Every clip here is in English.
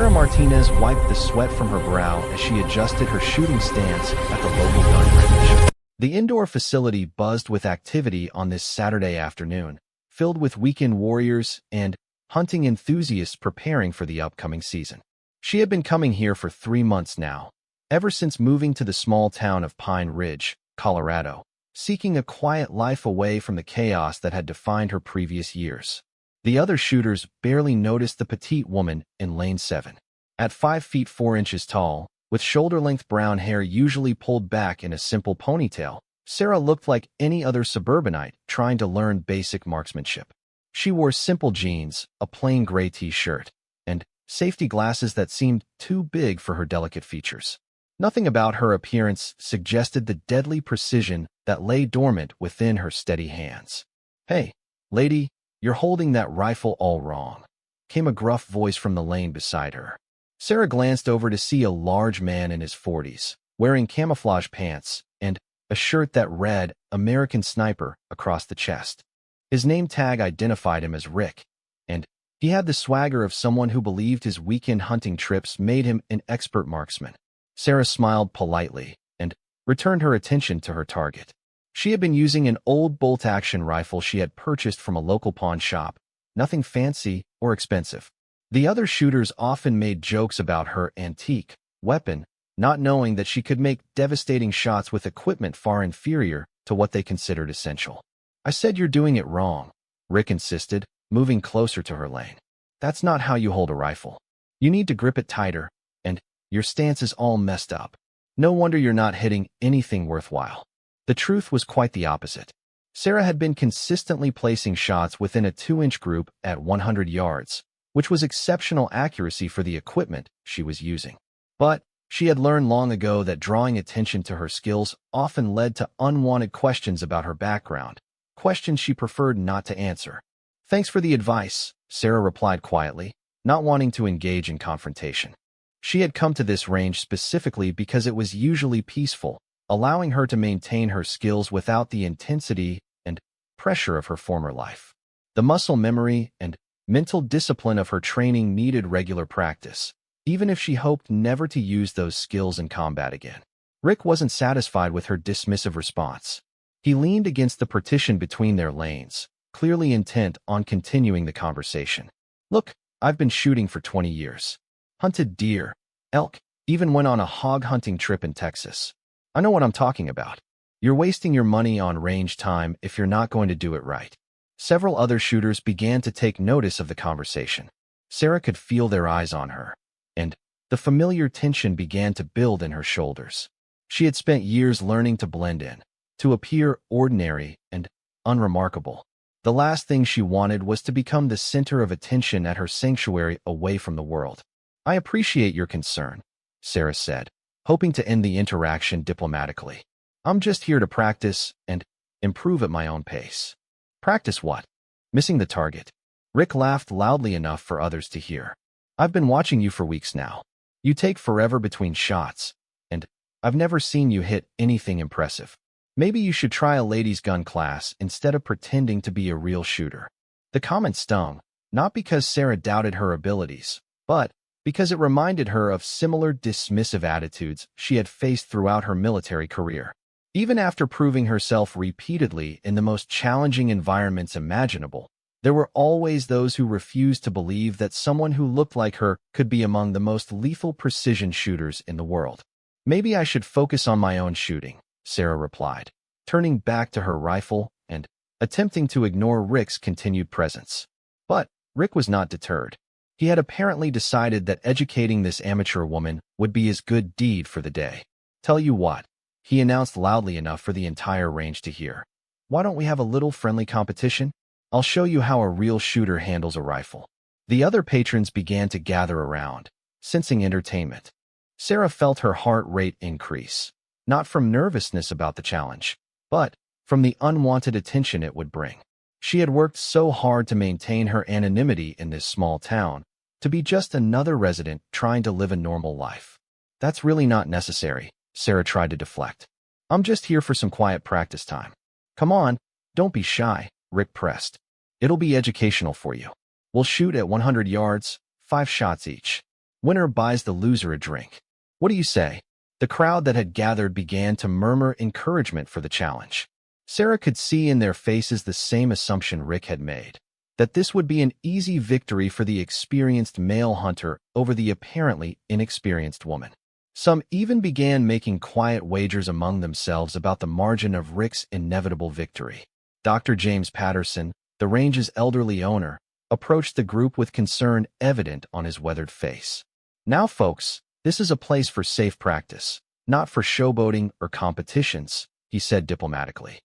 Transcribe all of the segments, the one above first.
Sarah Martinez wiped the sweat from her brow as she adjusted her shooting stance at the local gun range. The indoor facility buzzed with activity on this Saturday afternoon, filled with weekend warriors and hunting enthusiasts preparing for the upcoming season. She had been coming here for 3 months now, ever since moving to the small town of Pine Ridge, Colorado, seeking a quiet life away from the chaos that had defined her previous years. The other shooters barely noticed the petite woman in Lane 7. At 5 feet 4 inches tall, with shoulder-length brown hair usually pulled back in a simple ponytail, Sarah looked like any other suburbanite trying to learn basic marksmanship. She wore simple jeans, a plain gray t-shirt, and safety glasses that seemed too big for her delicate features. Nothing about her appearance suggested the deadly precision that lay dormant within her steady hands. "Hey, lady, you're holding that rifle all wrong," came a gruff voice from the lane beside her. Sarah glanced over to see a large man in his 40s, wearing camouflage pants and a shirt that read American Sniper across the chest. His name tag identified him as Rick, and he had the swagger of someone who believed his weekend hunting trips made him an expert marksman. Sarah smiled politely and returned her attention to her target. She had been using an old bolt-action rifle she had purchased from a local pawn shop, nothing fancy or expensive. The other shooters often made jokes about her antique weapon, not knowing that she could make devastating shots with equipment far inferior to what they considered essential. "I said you're doing it wrong," Rick insisted, moving closer to her lane. "That's not how you hold a rifle. You need to grip it tighter, and your stance is all messed up. No wonder you're not hitting anything worthwhile." The truth was quite the opposite. Sarah had been consistently placing shots within a 2-inch group at 100 yards, which was exceptional accuracy for the equipment she was using. But she had learned long ago that drawing attention to her skills often led to unwanted questions about her background, questions she preferred not to answer. "Thanks for the advice," Sarah replied quietly, not wanting to engage in confrontation. She had come to this range specifically because it was usually peaceful, allowing her to maintain her skills without the intensity and pressure of her former life. The muscle memory and mental discipline of her training needed regular practice, even if she hoped never to use those skills in combat again. Rick wasn't satisfied with her dismissive response. He leaned against the partition between their lanes, clearly intent on continuing the conversation. "Look, I've been shooting for 20 years. Hunted deer, elk, even went on a hog hunting trip in Texas. I know what I'm talking about. You're wasting your money on range time if you're not going to do it right." Several other shooters began to take notice of the conversation. Sarah could feel their eyes on her, and the familiar tension began to build in her shoulders. She had spent years learning to blend in, to appear ordinary and unremarkable. The last thing she wanted was to become the center of attention at her sanctuary away from the world. "I appreciate your concern," Sarah said, hoping to end the interaction diplomatically. "I'm just here to practice and improve at my own pace." "Practice what?" "Missing the target." Rick laughed loudly enough for others to hear. "I've been watching you for weeks now. You take forever between shots, and I've never seen you hit anything impressive. Maybe you should try a ladies' gun class instead of pretending to be a real shooter." The comment stung, not because Sarah doubted her abilities, but because it reminded her of similar dismissive attitudes she had faced throughout her military career. Even after proving herself repeatedly in the most challenging environments imaginable, there were always those who refused to believe that someone who looked like her could be among the most lethal precision shooters in the world. "Maybe I should focus on my own shooting," Sarah replied, turning back to her rifle and attempting to ignore Rick's continued presence. But Rick was not deterred. He had apparently decided that educating this amateur woman would be his good deed for the day. "Tell you what," he announced loudly enough for the entire range to hear. "Why don't we have a little friendly competition? I'll show you how a real shooter handles a rifle." The other patrons began to gather around, sensing entertainment. Sarah felt her heart rate increase, not from nervousness about the challenge, but from the unwanted attention it would bring. She had worked so hard to maintain her anonymity in this small town, to be just another resident trying to live a normal life. "That's really not necessary," Sarah tried to deflect. "I'm just here for some quiet practice time." "Come on, don't be shy," Rick pressed. "It'll be educational for you. We'll shoot at 100 yards, 5 shots each. Winner buys the loser a drink. What do you say? The crowd that had gathered began to murmur encouragement for the challenge. Sarah could see in their faces the same assumption Rick had made, that this would be an easy victory for the experienced male hunter over the apparently inexperienced woman. Some even began making quiet wagers among themselves about the margin of Rick's inevitable victory. Dr. James Patterson, the range's elderly owner, approached the group with concern evident on his weathered face. Now, folks, this is a place for safe practice, not for showboating or competitions, he said diplomatically.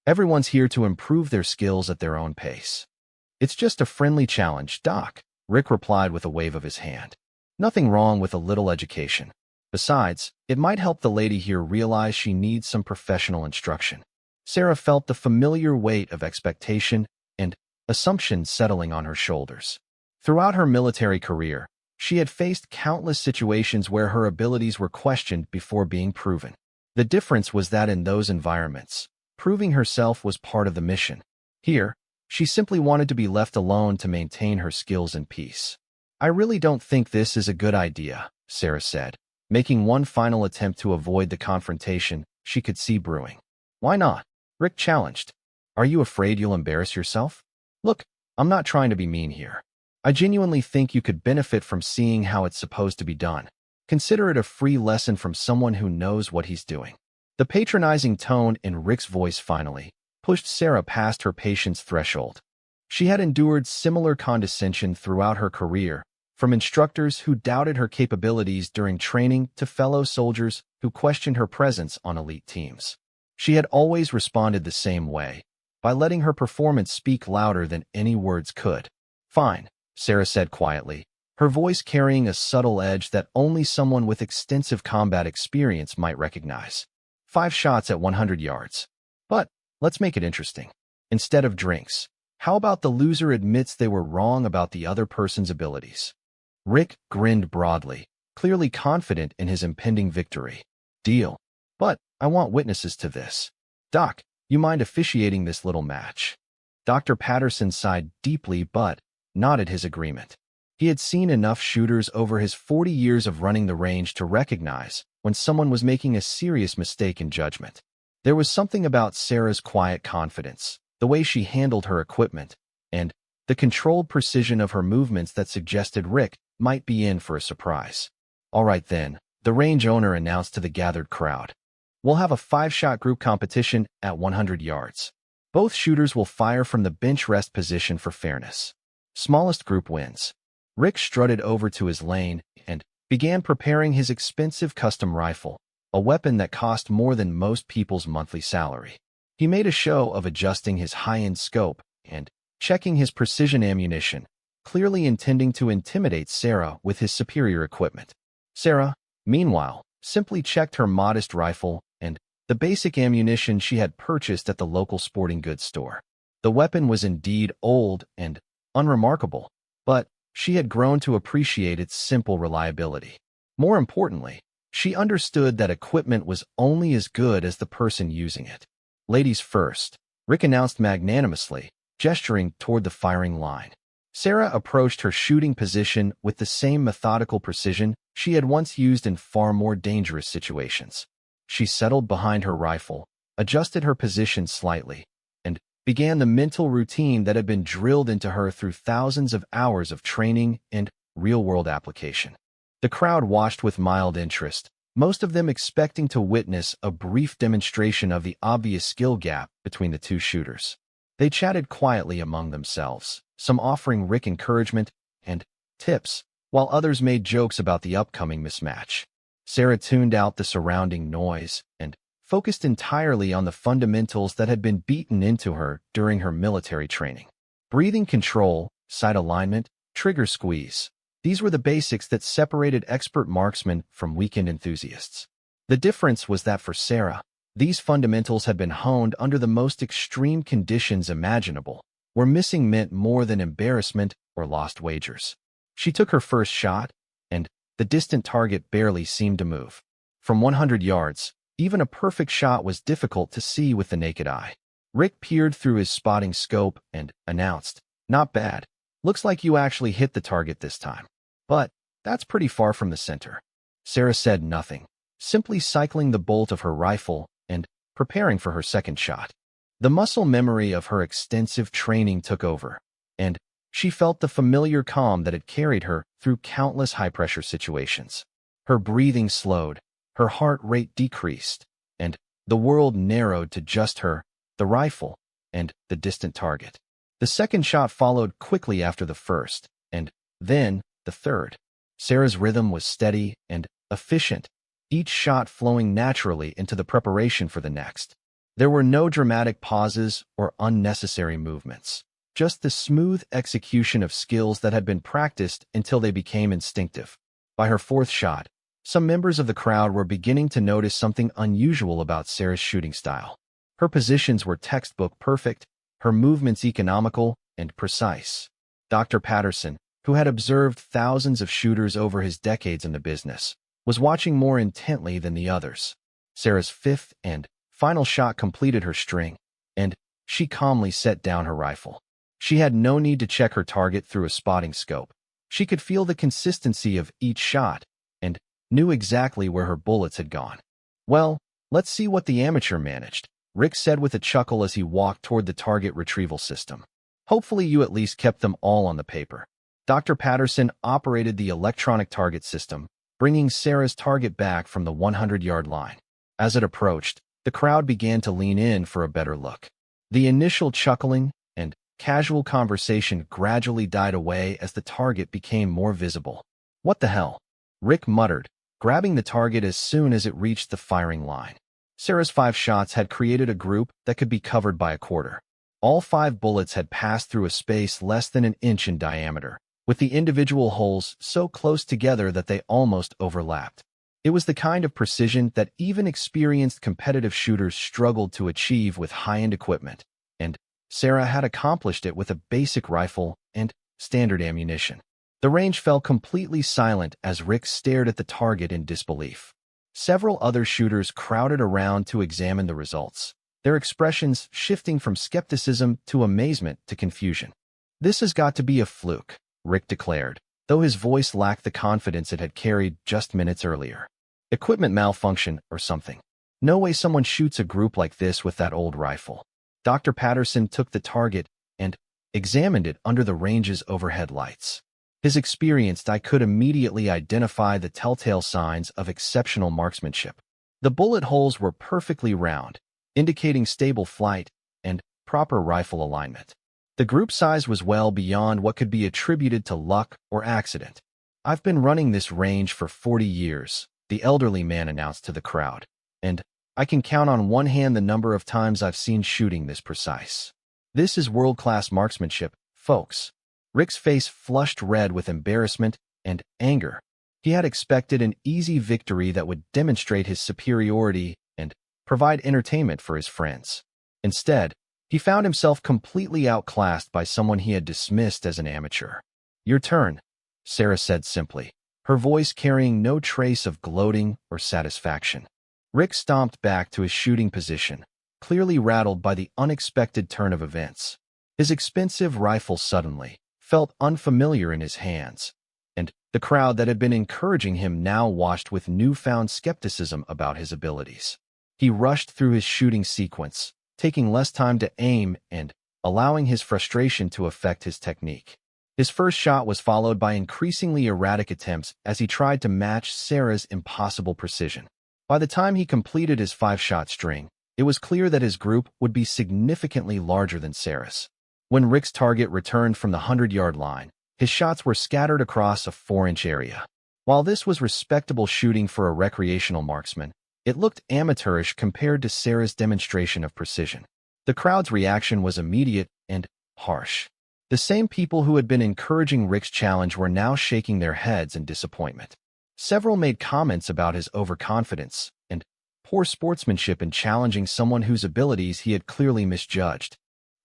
Everyone's here to improve their skills at their own pace. It's just a friendly challenge, Doc, Rick replied with a wave of his hand. Nothing wrong with a little education. Besides, it might help the lady here realize she needs some professional instruction. Sarah felt the familiar weight of expectation and assumption settling on her shoulders. Throughout her military career, she had faced countless situations where her abilities were questioned before being proven. The difference was that in those environments, proving herself was part of the mission. Here, she simply wanted to be left alone to maintain her skills in peace. I really don't think this is a good idea, Sarah said, making one final attempt to avoid the confrontation she could see brewing. Why not? Rick challenged. Are you afraid you'll embarrass yourself? Look, I'm not trying to be mean here. I genuinely think you could benefit from seeing how it's supposed to be done. Consider it a free lesson from someone who knows what he's doing. The patronizing tone in Rick's voice finally pushed Sarah past her patience threshold. She had endured similar condescension throughout her career, from instructors who doubted her capabilities during training to fellow soldiers who questioned her presence on elite teams. She had always responded the same way, by letting her performance speak louder than any words could. Fine, Sarah said quietly, her voice carrying a subtle edge that only someone with extensive combat experience might recognize. 5 shots at 100 yards. But let's make it interesting. Instead of drinks, how about the loser admits they were wrong about the other person's abilities? Rick grinned broadly, clearly confident in his impending victory. Deal. But I want witnesses to this. Doc, you mind officiating this little match? Dr. Patterson sighed deeply but nodded his agreement. He had seen enough shooters over his 40 years of running the range to recognize when someone was making a serious mistake in judgment. There was something about Sarah's quiet confidence, the way she handled her equipment, and the controlled precision of her movements that suggested Rick might be in for a surprise. All right then, the range owner announced to the gathered crowd. We'll have a 5-shot group competition at 100 yards. Both shooters will fire from the bench rest position for fairness. Smallest group wins. Rick strutted over to his lane and began preparing his expensive custom rifle, a weapon that cost more than most people's monthly salary. He made a show of adjusting his high-end scope and checking his precision ammunition, clearly intending to intimidate Sarah with his superior equipment. Sarah, meanwhile, simply checked her modest rifle and the basic ammunition she had purchased at the local sporting goods store. The weapon was indeed old and unremarkable, but she had grown to appreciate its simple reliability. More importantly, she understood that equipment was only as good as the person using it. Ladies first, Rick announced magnanimously, gesturing toward the firing line. Sarah approached her shooting position with the same methodical precision she had once used in far more dangerous situations. She settled behind her rifle, adjusted her position slightly, and began the mental routine that had been drilled into her through thousands of hours of training and real-world application. The crowd watched with mild interest, most of them expecting to witness a brief demonstration of the obvious skill gap between the two shooters. They chatted quietly among themselves, some offering Rick encouragement and tips, while others made jokes about the upcoming mismatch. Sarah tuned out the surrounding noise and focused entirely on the fundamentals that had been beaten into her during her military training. Breathing control, sight alignment, trigger squeeze. These were the basics that separated expert marksmen from weekend enthusiasts. The difference was that for Sarah, these fundamentals had been honed under the most extreme conditions imaginable, where missing meant more than embarrassment or lost wagers. She took her first shot, and the distant target barely seemed to move. From 100 yards, even a perfect shot was difficult to see with the naked eye. Rick peered through his spotting scope and announced, "Not bad. Looks like you actually hit the target this time. But That's pretty far from the center. Sarah said nothing, simply cycling the bolt of her rifle and preparing for her second shot. The muscle memory of her extensive training took over, and she felt the familiar calm that had carried her through countless high-pressure situations. Her breathing slowed, her heart rate decreased, and the world narrowed to just her, the rifle, and the distant target. The second shot followed quickly after the first, and then the third. Sarah's rhythm was steady and efficient, each shot flowing naturally into the preparation for the next. There were no dramatic pauses or unnecessary movements, just the smooth execution of skills that had been practiced until they became instinctive. By her fourth shot, some members of the crowd were beginning to notice something unusual about Sarah's shooting style. Her positions were textbook perfect, her movements economical and precise. Dr. Patterson, who had observed thousands of shooters over his decades in the business, was watching more intently than the others. Sarah's fifth and final shot completed her string, and she calmly set down her rifle. She had no need to check her target through a spotting scope. She could feel the consistency of each shot and knew exactly where her bullets had gone. "Well, let's see what the amateur managed," Rick said with a chuckle as he walked toward the target retrieval system. "Hopefully you at least kept them all on the paper." Dr. Patterson operated the electronic target system, bringing Sarah's target back from the 100-yard line. As it approached, the crowd began to lean in for a better look. The initial chuckling and casual conversation gradually died away as the target became more visible. "What the hell?" Rick muttered, grabbing the target as soon as it reached the firing line. Sarah's 5 shots had created a group that could be covered by a quarter. All 5 bullets had passed through a space less than an inch in diameter, with the individual holes so close together that they almost overlapped. It was the kind of precision that even experienced competitive shooters struggled to achieve with high-end equipment, and Sarah had accomplished it with a basic rifle and standard ammunition. The range fell completely silent as Rick stared at the target in disbelief. Several other shooters crowded around to examine the results, their expressions shifting from skepticism to amazement to confusion. "This has got to be a fluke," Rick declared, though his voice lacked the confidence it had carried just minutes earlier. "Equipment malfunction or something. No way someone shoots a group like this with that old rifle." Dr. Patterson took the target and examined it under the range's overhead lights. His experienced eye could immediately identify the telltale signs of exceptional marksmanship. The bullet holes were perfectly round, indicating stable flight and proper rifle alignment. The group size was well beyond what could be attributed to luck or accident. "I've been running this range for 40 years, the elderly man announced to the crowd, "and I can count on one hand the number of times I've seen shooting this precise. This is world-class marksmanship, folks." Rick's face flushed red with embarrassment and anger. He had expected an easy victory that would demonstrate his superiority and provide entertainment for his friends. Instead, he found himself completely outclassed by someone he had dismissed as an amateur. "Your turn," Sarah said simply, her voice carrying no trace of gloating or satisfaction. Rick stomped back to his shooting position, clearly rattled by the unexpected turn of events. His expensive rifle suddenly felt unfamiliar in his hands, and the crowd that had been encouraging him now watched with newfound skepticism about his abilities. He rushed through his shooting sequence, taking less time to aim and allowing his frustration to affect his technique. His first shot was followed by increasingly erratic attempts as he tried to match Sarah's impossible precision. By the time he completed his 5-shot string, it was clear that his group would be significantly larger than Sarah's. When Rick's target returned from the 100-yard line, his shots were scattered across a 4-inch area. While this was respectable shooting for a recreational marksman, it looked amateurish compared to Sarah's demonstration of precision. The crowd's reaction was immediate and harsh. The same people who had been encouraging Rick's challenge were now shaking their heads in disappointment. Several made comments about his overconfidence and poor sportsmanship in challenging someone whose abilities he had clearly misjudged.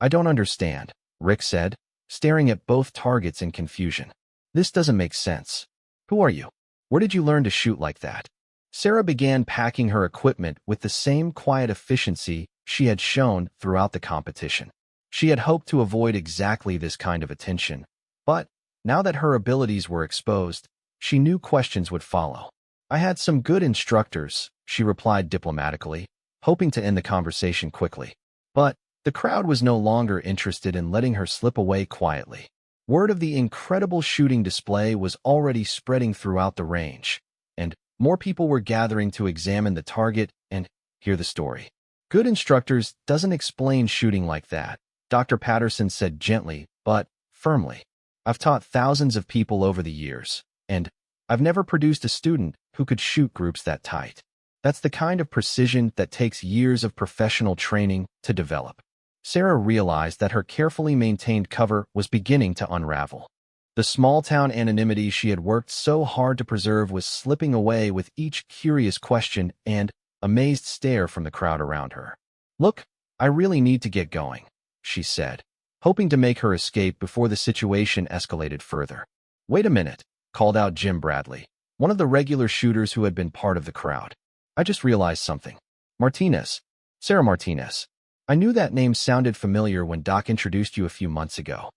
"I don't understand," Rick said, staring at both targets in confusion. "This doesn't make sense. Who are you? Where did you learn to shoot like that?" Sarah began packing her equipment with the same quiet efficiency she had shown throughout the competition. She had hoped to avoid exactly this kind of attention, but now that her abilities were exposed, She knew questions would follow. I had some good instructors, she replied diplomatically, hoping to end the conversation quickly. But the crowd was no longer interested in letting her slip away quietly. Word of the incredible shooting display was already spreading throughout the range, and more people were gathering to examine the target and hear the story. Good instructors doesn't explain shooting like that, Dr. Patterson said gently but firmly. I've taught thousands of people over the years, and I've never produced a student who could shoot groups that tight. That's the kind of precision that takes years of professional training to develop. Sarah realized that her carefully maintained cover was beginning to unravel. The small-town anonymity she had worked so hard to preserve was slipping away with each curious question and amazed stare from the crowd around her. "Look, I really need to get going," she said, hoping to make her escape before the situation escalated further. "Wait a minute," called out Jim Bradley, one of the regular shooters who had been part of the crowd. "I just realized something. Martinez. Sarah Martinez. I knew that name sounded familiar when Doc introduced you a few months ago."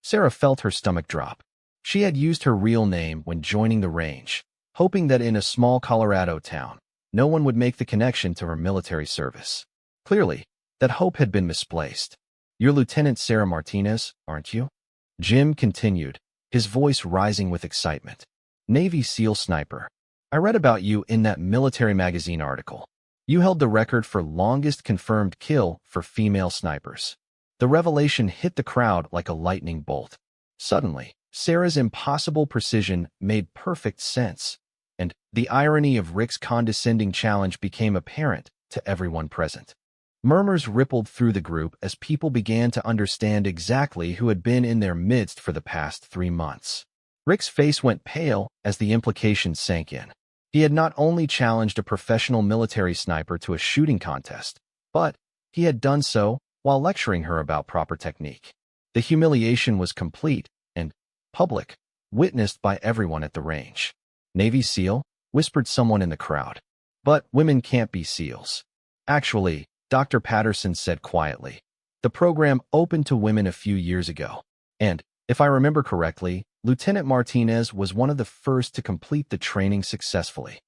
Sarah felt her stomach drop. She had used her real name when joining the range, hoping that in a small Colorado town, no one would make the connection to her military service. Clearly, that hope had been misplaced. "You're Lieutenant Sarah Martinez, aren't you?" Jim continued, his voice rising with excitement. "Navy SEAL sniper. I read about you in that military magazine article. You held the record for longest confirmed kill for female snipers." The revelation hit the crowd like a lightning bolt. Suddenly, Sarah's impossible precision made perfect sense, and the irony of Rick's condescending challenge became apparent to everyone present. Murmurs rippled through the group as people began to understand exactly who had been in their midst for the past 3 months. Rick's face went pale as the implications sank in. He had not only challenged a professional military sniper to a shooting contest, but he had done so while lecturing her about proper technique. The humiliation was complete and public, witnessed by everyone at the range. "Navy SEAL?" whispered someone in the crowd. "But women can't be SEALs." "Actually," Dr. Patterson said quietly, "the program opened to women a few years ago. And, if I remember correctly, Lieutenant Martinez was one of the first to complete the training successfully."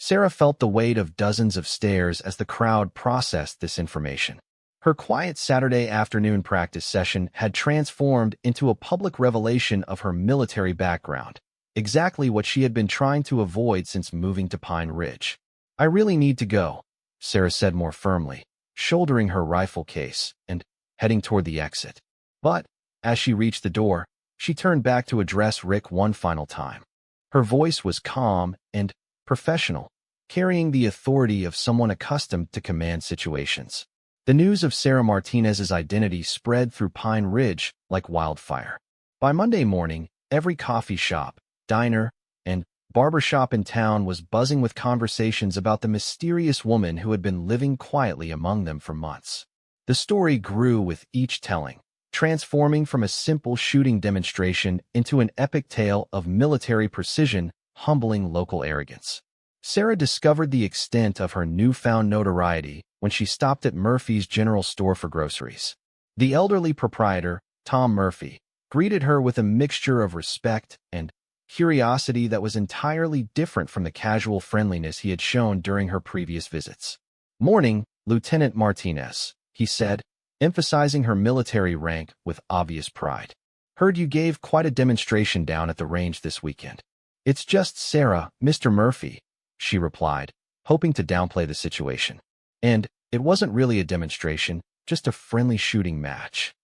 Sarah felt the weight of dozens of stares as the crowd processed this information. Her quiet Saturday afternoon practice session had transformed into a public revelation of her military background, exactly what she had been trying to avoid since moving to Pine Ridge. "I really need to go," Sarah said more firmly, shouldering her rifle case and heading toward the exit. But, as she reached the door, she turned back to address Rick one final time. Her voice was calm and professional, carrying the authority of someone accustomed to command situations. The news of Sarah Martinez's identity spread through Pine Ridge like wildfire. By Monday morning, every coffee shop, diner, and barbershop in town was buzzing with conversations about the mysterious woman who had been living quietly among them for months. The story grew with each telling, transforming from a simple shooting demonstration into an epic tale of military precision, humbling local arrogance. Sarah discovered the extent of her newfound notoriety when she stopped at Murphy's General Store for groceries. The elderly proprietor, Tom Murphy, greeted her with a mixture of respect and curiosity that was entirely different from the casual friendliness he had shown during her previous visits. "Morning, Lieutenant Martinez," he said, emphasizing her military rank with obvious pride. "Heard you gave quite a demonstration down at the range this weekend." "It's just Sarah, Mr. Murphy," she replied, hoping to downplay the situation. "And it wasn't really a demonstration, just a friendly shooting match."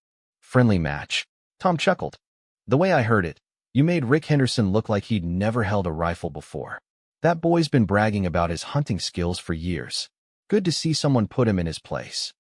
"Friendly match?" Tom chuckled. "The way I heard it, you made Rick Henderson look like he'd never held a rifle before. That boy's been bragging about his hunting skills for years. Good to see someone put him in his place."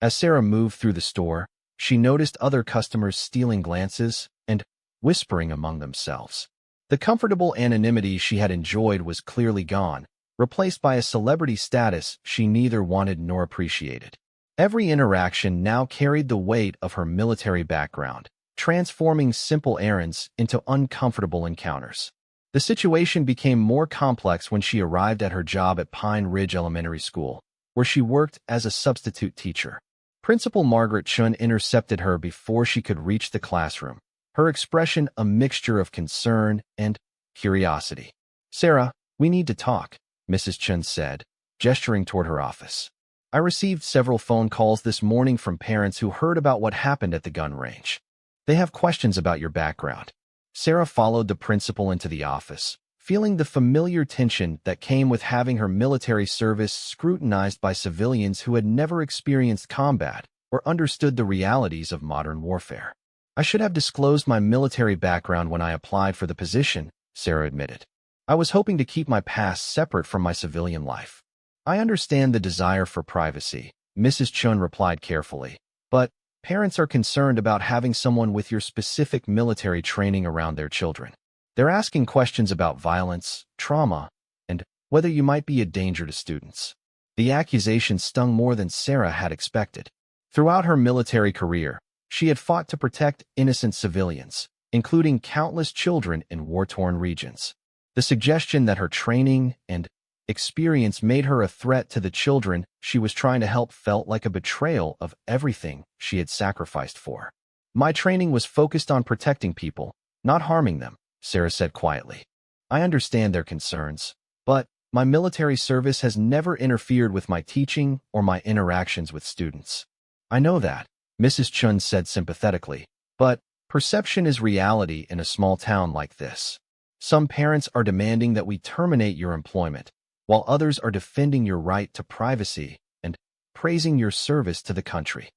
As Sarah moved through the store, she noticed other customers stealing glances and whispering among themselves. The comfortable anonymity she had enjoyed was clearly gone, replaced by a celebrity status she neither wanted nor appreciated. Every interaction now carried the weight of her military background, transforming simple errands into uncomfortable encounters. The situation became more complex when she arrived at her job at Pine Ridge Elementary School, where she worked as a substitute teacher. Principal Margaret Chun intercepted her before she could reach the classroom, her expression a mixture of concern and curiosity. Sarah, we need to talk, Mrs. Chun said, gesturing toward her office. I received several phone calls this morning from parents who heard about what happened at the gun range. They have questions about your background. Sarah followed the principal into the office, feeling the familiar tension that came with having her military service scrutinized by civilians who had never experienced combat or understood the realities of modern warfare. I should have disclosed my military background when I applied for the position, Sarah admitted. I was hoping to keep my past separate from my civilian life. I understand the desire for privacy, Mrs. Chun replied carefully, but parents are concerned about having someone with your specific military training around their children. They're asking questions about violence, trauma, and whether you might be a danger to students. The accusation stung more than Sarah had expected. Throughout her military career, she had fought to protect innocent civilians, including countless children in war-torn regions. The suggestion that her training and experience made her a threat to the children she was trying to help felt like a betrayal of everything she had sacrificed for. My training was focused on protecting people, not harming them, Sarah said quietly. I understand their concerns, but my military service has never interfered with my teaching or my interactions with students. I know that, Mrs. Chun said sympathetically, but perception is reality in a small town like this. Some parents are demanding that we terminate your employment, while others are defending your right to privacy and praising your service to the country.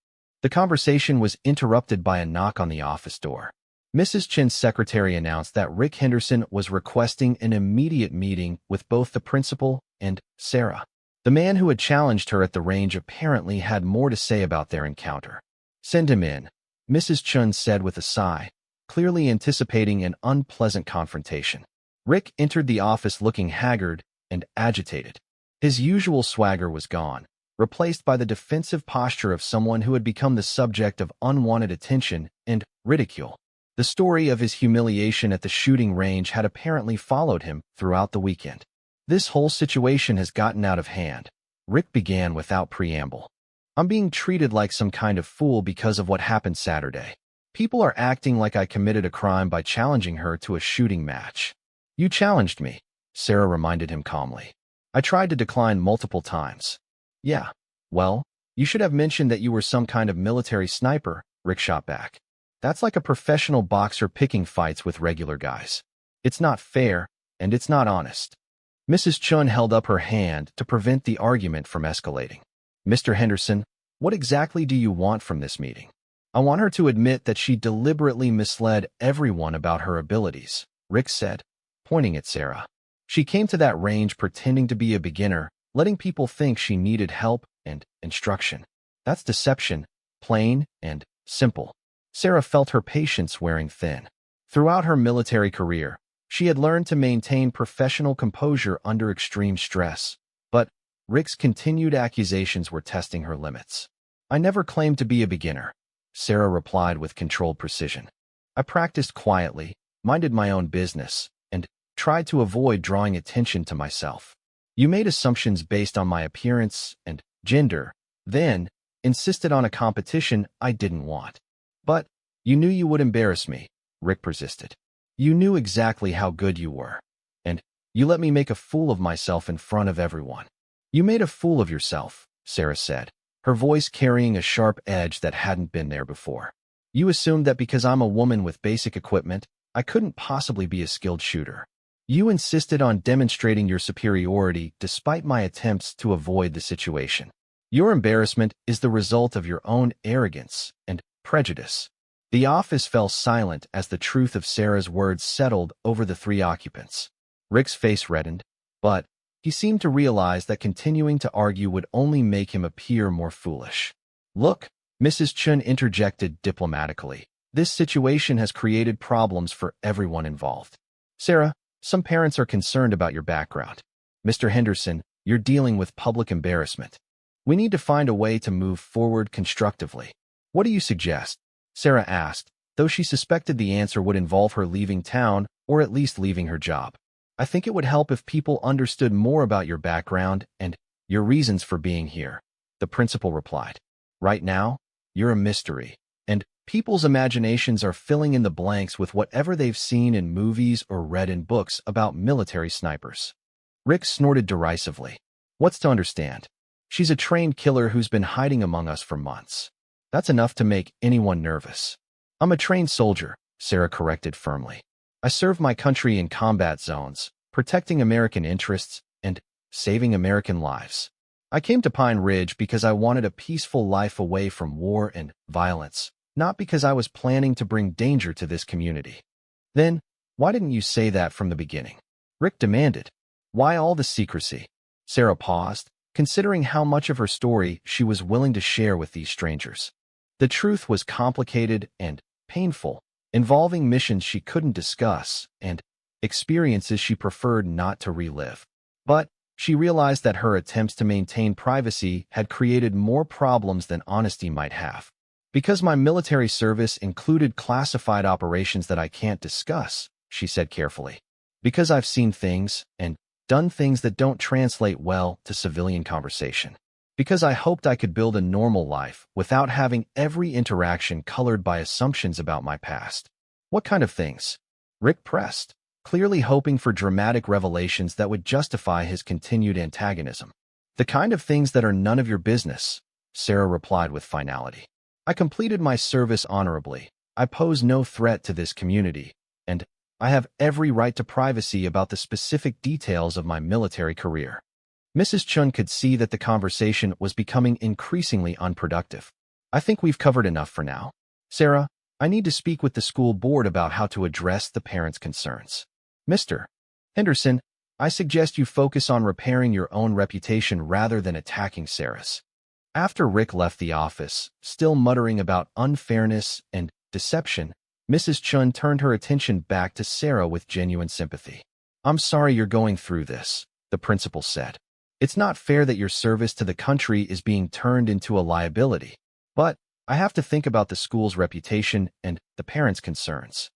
The conversation was interrupted by a knock on the office door. Mrs. Chin's secretary announced that Rick Henderson was requesting an immediate meeting with both the principal and Sarah. The man who had challenged her at the range apparently had more to say about their encounter. Send him in, Mrs. Chun said with a sigh, clearly anticipating an unpleasant confrontation. Rick entered the office looking haggard and agitated. His usual swagger was gone, replaced by the defensive posture of someone who had become the subject of unwanted attention and ridicule. The story of his humiliation at the shooting range had apparently followed him throughout the weekend. This whole situation has gotten out of hand, Rick began without preamble. I'm being treated like some kind of fool because of what happened Saturday. People are acting like I committed a crime by challenging her to a shooting match. You challenged me, Sarah reminded him calmly. I tried to decline multiple times. Yeah, well, you should have mentioned that you were some kind of military sniper, Rick shot back. That's like a professional boxer picking fights with regular guys. It's not fair, and it's not honest. Mrs. Chun held up her hand to prevent the argument from escalating. Mr. Henderson, what exactly do you want from this meeting? I want her to admit that she deliberately misled everyone about her abilities, Rick said, pointing at Sarah. She came to that range pretending to be a beginner, letting people think she needed help and instruction. That's deception, plain and simple. Sarah felt her patience wearing thin. Throughout her military career, she had learned to maintain professional composure under extreme stress, but Rick's continued accusations were testing her limits. I never claimed to be a beginner, Sarah replied with controlled precision. I practiced quietly, minded my own business, and tried to avoid drawing attention to myself. You made assumptions based on my appearance and gender, then insisted on a competition I didn't want. But you knew you would embarrass me, Rick persisted. You knew exactly how good you were, and you let me make a fool of myself in front of everyone. You made a fool of yourself, Sarah said, her voice carrying a sharp edge that hadn't been there before. You assumed that because I'm a woman with basic equipment, I couldn't possibly be a skilled shooter. You insisted on demonstrating your superiority despite my attempts to avoid the situation. Your embarrassment is the result of your own arrogance and prejudice. The office fell silent as the truth of Sarah's words settled over the three occupants. Rick's face reddened, but he seemed to realize that continuing to argue would only make him appear more foolish. Look, Mrs. Chun interjected diplomatically. This situation has created problems for everyone involved. Sarah, some parents are concerned about your background. Mr. Henderson, you're dealing with public embarrassment. We need to find a way to move forward constructively. What do you suggest? Sarah asked, though she suspected the answer would involve her leaving town or at least leaving her job. I think it would help if people understood more about your background and your reasons for being here, the principal replied. Right now, you're a mystery, and People's imaginations are filling in the blanks with whatever they've seen in movies or read in books about military snipers. Rick snorted derisively. What's to understand? She's a trained killer who's been hiding among us for months. That's enough to make anyone nervous. I'm a trained soldier, Sarah corrected firmly. I serve my country in combat zones, protecting American interests and saving American lives. I came to Pine Ridge because I wanted a peaceful life away from war and violence, not because I was planning to bring danger to this community. Then, why didn't you say that from the beginning? Rick demanded. Why all the secrecy? Sarah paused, considering how much of her story she was willing to share with these strangers. The truth was complicated and painful, involving missions she couldn't discuss and experiences she preferred not to relive. But she realized that her attempts to maintain privacy had created more problems than honesty might have. Because my military service included classified operations that I can't discuss, she said carefully. Because I've seen things and done things that don't translate well to civilian conversation. Because I hoped I could build a normal life without having every interaction colored by assumptions about my past. What kind of things? Rick pressed, clearly hoping for dramatic revelations that would justify his continued antagonism. The kind of things that are none of your business, Sarah replied with finality. I completed my service honorably. I pose no threat to this community, and I have every right to privacy about the specific details of my military career. Mrs. Chun could see that the conversation was becoming increasingly unproductive. I think we've covered enough for now. Sarah, I need to speak with the school board about how to address the parents' concerns. Mr. Henderson, I suggest you focus on repairing your own reputation rather than attacking Sarah's. After Rick left the office, still muttering about unfairness and deception, Mrs. Chun turned her attention back to Sarah with genuine sympathy. I'm sorry you're going through this, the principal said. It's not fair that your service to the country is being turned into a liability, but I have to think about the school's reputation and the parents' concerns.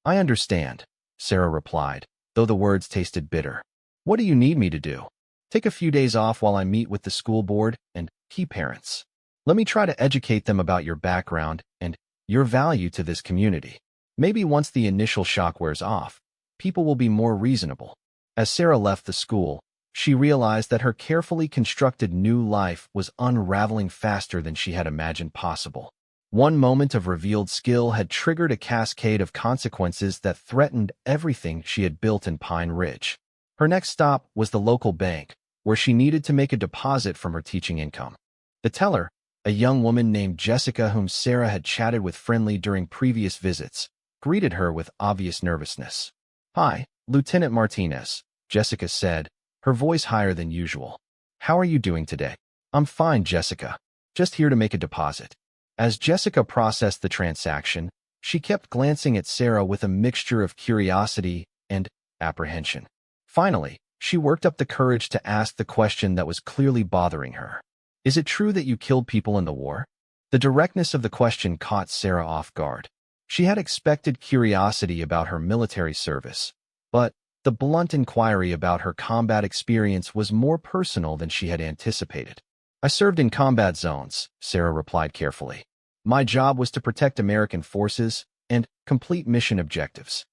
I understand, Sarah replied, though the words tasted bitter. What do you need me to do? Take a few days off while I meet with the school board and key parents. Let me try to educate them about your background and your value to this community. Maybe once the initial shock wears off, people will be more reasonable. As Sarah left the school, she realized that her carefully constructed new life was unraveling faster than she had imagined possible. One moment of revealed skill had triggered a cascade of consequences that threatened everything she had built in Pine Ridge. Her next stop was the local bank, where she needed to make a deposit from her teaching income. The teller, a young woman named Jessica whom Sarah had chatted with friendly during previous visits, greeted her with obvious nervousness. Hi, Lieutenant Martinez, Jessica said, her voice higher than usual. How are you doing today? I'm fine, Jessica. Just here to make a deposit. As Jessica processed the transaction, she kept glancing at Sarah with a mixture of curiosity and apprehension. Finally, she worked up the courage to ask the question that was clearly bothering her. Is it true that you killed people in the war? The directness of the question caught Sarah off guard. She had expected curiosity about her military service, but the blunt inquiry about her combat experience was more personal than she had anticipated. I served in combat zones, Sarah replied carefully. My job was to protect American forces and complete mission objectives.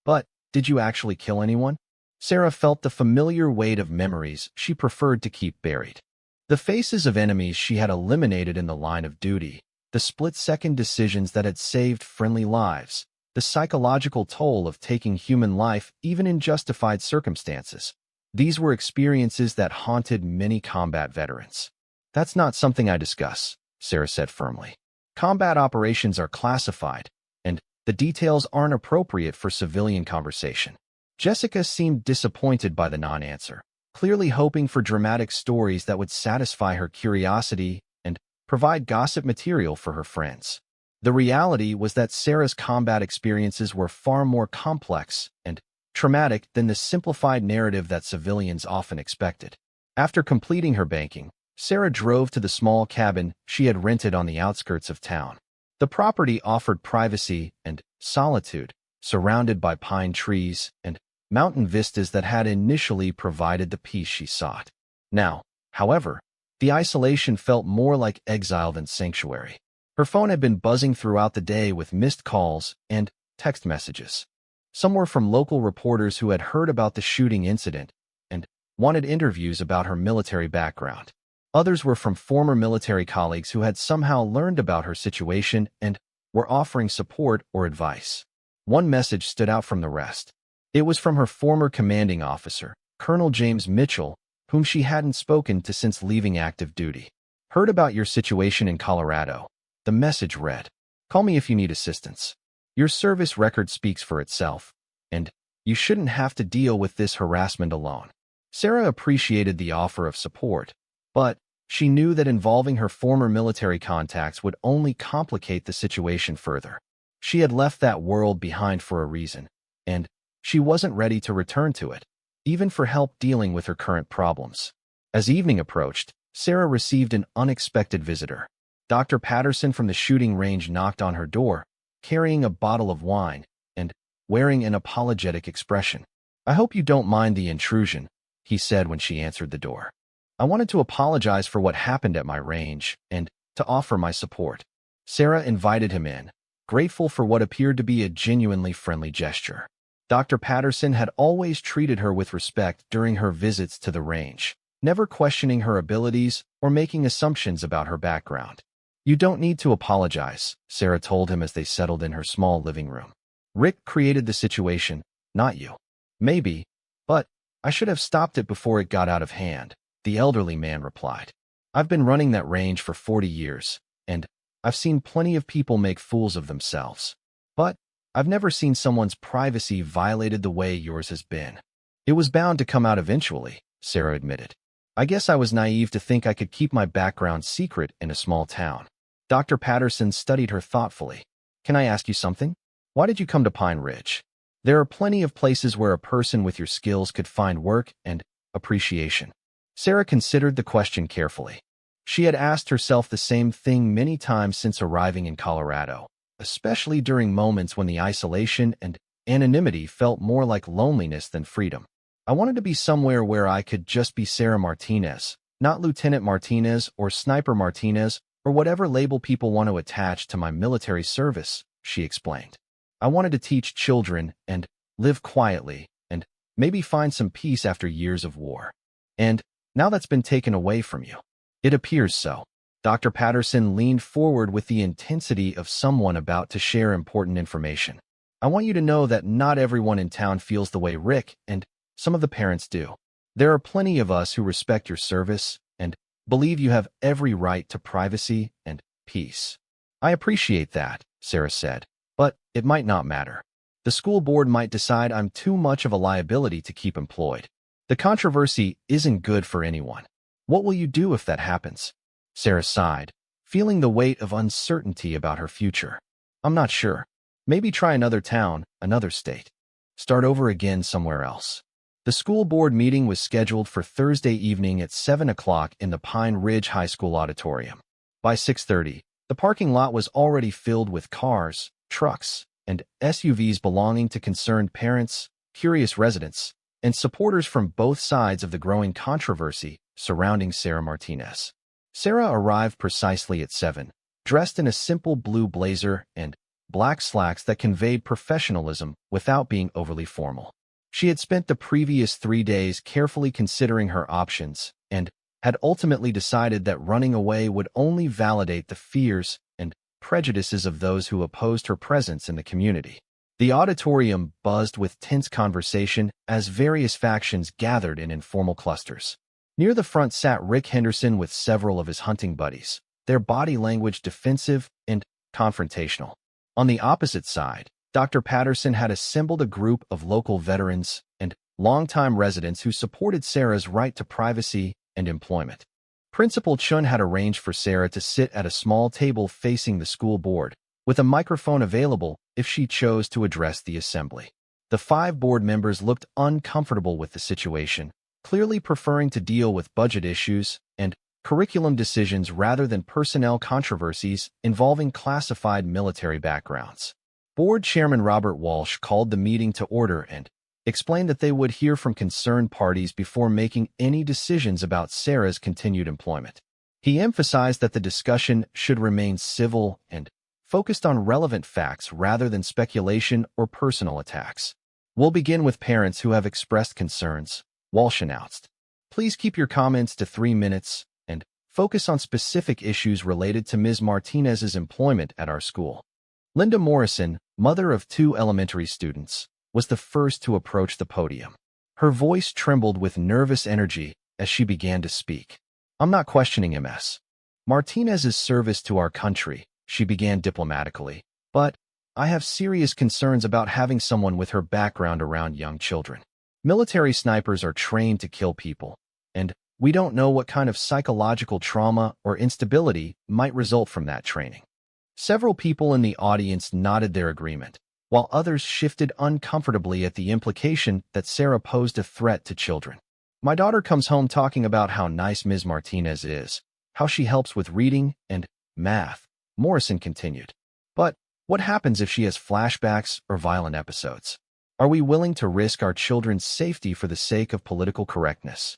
But did you actually kill anyone? Sarah felt the familiar weight of memories she preferred to keep buried. The faces of enemies she had eliminated in the line of duty, the split-second decisions that had saved friendly lives, the psychological toll of taking human life even in justified circumstances. These were experiences that haunted many combat veterans. That's not something I discuss, Sarah said firmly. Combat operations are classified, and the details aren't appropriate for civilian conversation. Jessica seemed disappointed by the non-answer, clearly hoping for dramatic stories that would satisfy her curiosity and provide gossip material for her friends. The reality was that Sarah's combat experiences were far more complex and traumatic than the simplified narrative that civilians often expected. After completing her banking, Sarah drove to the small cabin she had rented on the outskirts of town. The property offered privacy and solitude, surrounded by pine trees and mountain vistas that had initially provided the peace she sought. Now, however, the isolation felt more like exile than sanctuary. Her phone had been buzzing throughout the day with missed calls and text messages. Some were from local reporters who had heard about the shooting incident and wanted interviews about her military background. Others were from former military colleagues who had somehow learned about her situation and were offering support or advice. One message stood out from the rest. It was from her former commanding officer, Colonel James Mitchell, whom she hadn't spoken to since leaving active duty. Heard about your situation in Colorado. The message read, "Call me if you need assistance. Your service record speaks for itself, and you shouldn't have to deal with this harassment alone." Sarah appreciated the offer of support, but she knew that involving her former military contacts would only complicate the situation further. She had left that world behind for a reason, and she wasn't ready to return to it, even for help dealing with her current problems. As evening approached, Sarah received an unexpected visitor. Dr. Patterson from the shooting range knocked on her door, carrying a bottle of wine and wearing an apologetic expression. "I hope you don't mind the intrusion," he said when she answered the door. "I wanted to apologize for what happened at my range and to offer my support." Sarah invited him in, grateful for what appeared to be a genuinely friendly gesture. Dr. Patterson had always treated her with respect during her visits to the range, never questioning her abilities or making assumptions about her background. "You don't need to apologize," Sarah told him as they settled in her small living room. "Rick created the situation, not you." "Maybe, but I should have stopped it before it got out of hand," the elderly man replied. "I've been running that range for 40 years, and I've seen plenty of people make fools of themselves. But I've never seen someone's privacy violated the way yours has been." "It was bound to come out eventually," Sarah admitted. "I guess I was naive to think I could keep my background secret in a small town." Dr. Patterson studied her thoughtfully. "Can I ask you something? Why did you come to Pine Ridge? There are plenty of places where a person with your skills could find work and appreciation." Sarah considered the question carefully. She had asked herself the same thing many times since arriving in Colorado, especially during moments when the isolation and anonymity felt more like loneliness than freedom. "I wanted to be somewhere where I could just be Sarah Martinez, not Lieutenant Martinez or Sniper Martinez or whatever label people want to attach to my military service," she explained. "I wanted to teach children and live quietly and maybe find some peace after years of war. And now that's been taken away from you." "It appears so." Dr. Patterson leaned forward with the intensity of someone about to share important information. "I want you to know that not everyone in town feels the way Rick and some of the parents do. There are plenty of us who respect your service and believe you have every right to privacy and peace." "I appreciate that," Sarah said, "but it might not matter. The school board might decide I'm too much of a liability to keep employed. The controversy isn't good for anyone. What will you do if that happens?" Sarah sighed, feeling the weight of uncertainty about her future. "I'm not sure. Maybe try another town, another state. Start over again somewhere else." The school board meeting was scheduled for Thursday evening at 7 o'clock in the Pine Ridge High School auditorium. By 6:30, the parking lot was already filled with cars, trucks, and SUVs belonging to concerned parents, curious residents, and supporters from both sides of the growing controversy surrounding Sarah Martinez. Sarah arrived precisely at 7, dressed in a simple blue blazer and black slacks that conveyed professionalism without being overly formal. She had spent the previous 3 days carefully considering her options and had ultimately decided that running away would only validate the fears and prejudices of those who opposed her presence in the community. The auditorium buzzed with tense conversation as various factions gathered in informal clusters. Near the front sat Rick Henderson with several of his hunting buddies, their body language defensive and confrontational. On the opposite side, Dr. Patterson had assembled a group of local veterans and longtime residents who supported Sarah's right to privacy and employment. Principal Chun had arranged for Sarah to sit at a small table facing the school board, with a microphone available if she chose to address the assembly. The 5 board members looked uncomfortable with the situation, clearly preferring to deal with budget issues and curriculum decisions rather than personnel controversies involving classified military backgrounds. Board Chairman Robert Walsh called the meeting to order and explained that they would hear from concerned parties before making any decisions about Sarah's continued employment. He emphasized that the discussion should remain civil and focused on relevant facts rather than speculation or personal attacks. We'll begin with parents who have expressed concerns, Walsh announced. Please keep your comments to 3 minutes and focus on specific issues related to Ms. Martinez's employment at our school. Linda Morrison, mother of 2 elementary students, was the first to approach the podium. Her voice trembled with nervous energy as she began to speak. I'm not questioning Ms. Martinez's service to our country, she began diplomatically, but I have serious concerns about having someone with her background around young children. Military snipers are trained to kill people, and we don't know what kind of psychological trauma or instability might result from that training. Several people in the audience nodded their agreement, while others shifted uncomfortably at the implication that Sarah posed a threat to children. My daughter comes home talking about how nice Ms. Martinez is, how she helps with reading and math, Morrison continued. But what happens if she has flashbacks or violent episodes? Are we willing to risk our children's safety for the sake of political correctness?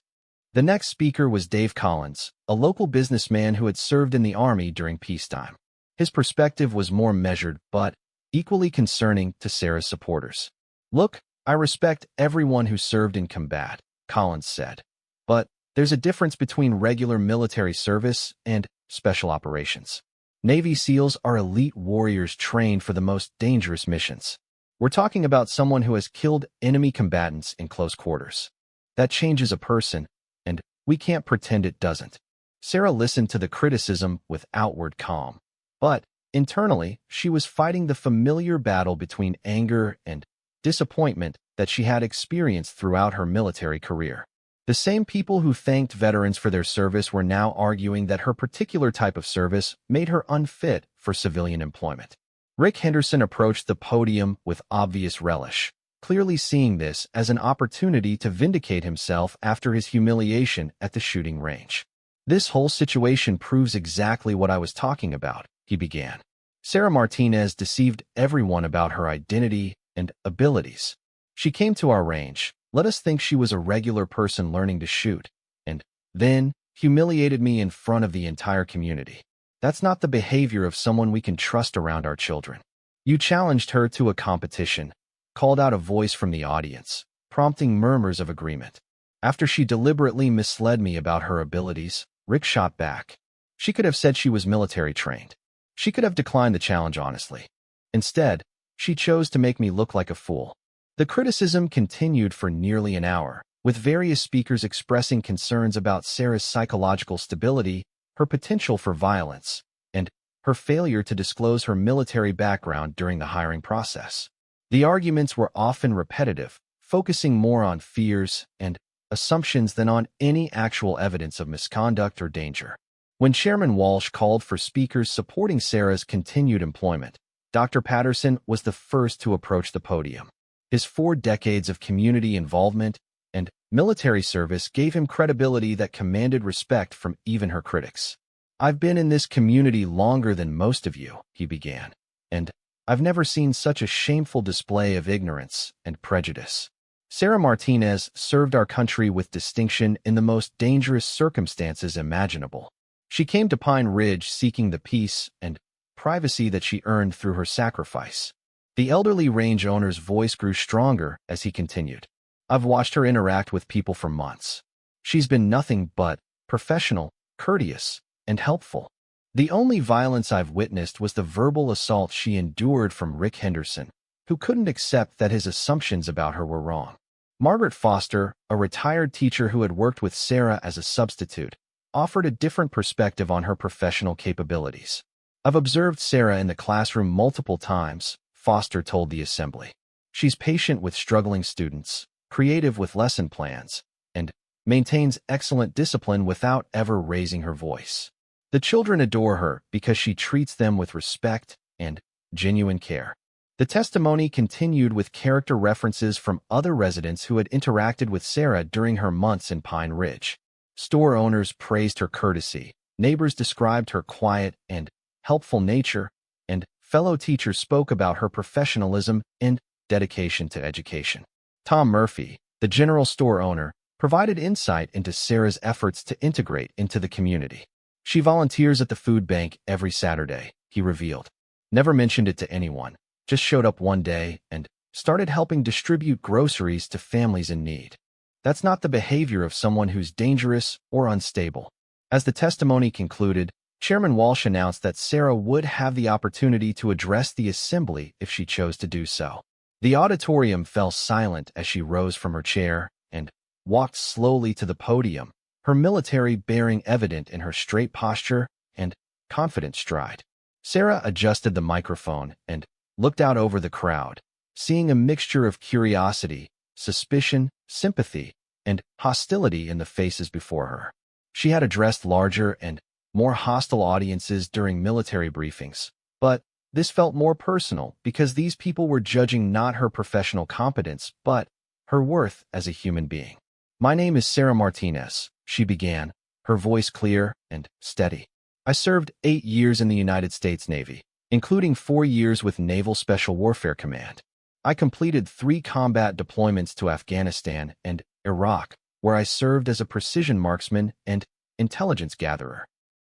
The next speaker was Dave Collins, a local businessman who had served in the Army during peacetime. His perspective was more measured but equally concerning to Sarah's supporters. Look, I respect everyone who served in combat, Collins said. But there's a difference between regular military service and special operations. Navy SEALs are elite warriors trained for the most dangerous missions. We're talking about someone who has killed enemy combatants in close quarters. That changes a person, and we can't pretend it doesn't. Sarah listened to the criticism with outward calm. But internally, she was fighting the familiar battle between anger and disappointment that she had experienced throughout her military career. The same people who thanked veterans for their service were now arguing that her particular type of service made her unfit for civilian employment. Rick Henderson approached the podium with obvious relish, clearly seeing this as an opportunity to vindicate himself after his humiliation at the shooting range. This whole situation proves exactly what I was talking about, he began. Sarah Martinez deceived everyone about her identity and abilities. She came to our range, let us think she was a regular person learning to shoot, and then humiliated me in front of the entire community. That's not the behavior of someone we can trust around our children. You challenged her to a competition, called out a voice from the audience, prompting murmurs of agreement. After she deliberately misled me about her abilities, Rick shot back. She could have said she was military trained. She could have declined the challenge honestly. Instead, she chose to make me look like a fool. The criticism continued for nearly an hour, with various speakers expressing concerns about Sarah's psychological stability, her potential for violence, and her failure to disclose her military background during the hiring process. The arguments were often repetitive, focusing more on fears and assumptions than on any actual evidence of misconduct or danger. When Chairman Walsh called for speakers supporting Sarah's continued employment, Dr. Patterson was the first to approach the podium. His 4 decades of community involvement and military service gave him credibility that commanded respect from even her critics. I've been in this community longer than most of you, he began, and I've never seen such a shameful display of ignorance and prejudice. Sarah Martinez served our country with distinction in the most dangerous circumstances imaginable. She came to Pine Ridge seeking the peace and privacy that she earned through her sacrifice. The elderly range owner's voice grew stronger as he continued. I've watched her interact with people for months. She's been nothing but professional, courteous, and helpful. The only violence I've witnessed was the verbal assault she endured from Rick Henderson, who couldn't accept that his assumptions about her were wrong. Margaret Foster, a retired teacher who had worked with Sarah as a substitute, offered a different perspective on her professional capabilities. I've observed Sarah in the classroom multiple times, Foster told the assembly. She's patient with struggling students, creative with lesson plans, and maintains excellent discipline without ever raising her voice. The children adore her because she treats them with respect and genuine care. The testimony continued with character references from other residents who had interacted with Sarah during her months in Pine Ridge. Store owners praised her courtesy, neighbors described her quiet and helpful nature, and fellow teachers spoke about her professionalism and dedication to education. Tom Murphy, the general store owner, provided insight into Sarah's efforts to integrate into the community. She volunteers at the food bank every Saturday, he revealed. Never mentioned it to anyone, just showed up one day and started helping distribute groceries to families in need. That's not the behavior of someone who's dangerous or unstable. As the testimony concluded, Chairman Walsh announced that Sarah would have the opportunity to address the assembly if she chose to do so. The auditorium fell silent as she rose from her chair and walked slowly to the podium, her military bearing evident in her straight posture and confident stride. Sarah adjusted the microphone and looked out over the crowd, seeing a mixture of curiosity, suspicion, sympathy, and hostility in the faces before her. She had addressed larger and more hostile audiences during military briefings, but this felt more personal because these people were judging not her professional competence, but her worth as a human being. "My name is Sarah Martinez," she began, her voice clear and steady. "I served 8 years in the United States Navy, including 4 years with Naval Special Warfare Command. I completed 3 combat deployments to Afghanistan and Iraq, where I served as a precision marksman and intelligence gatherer."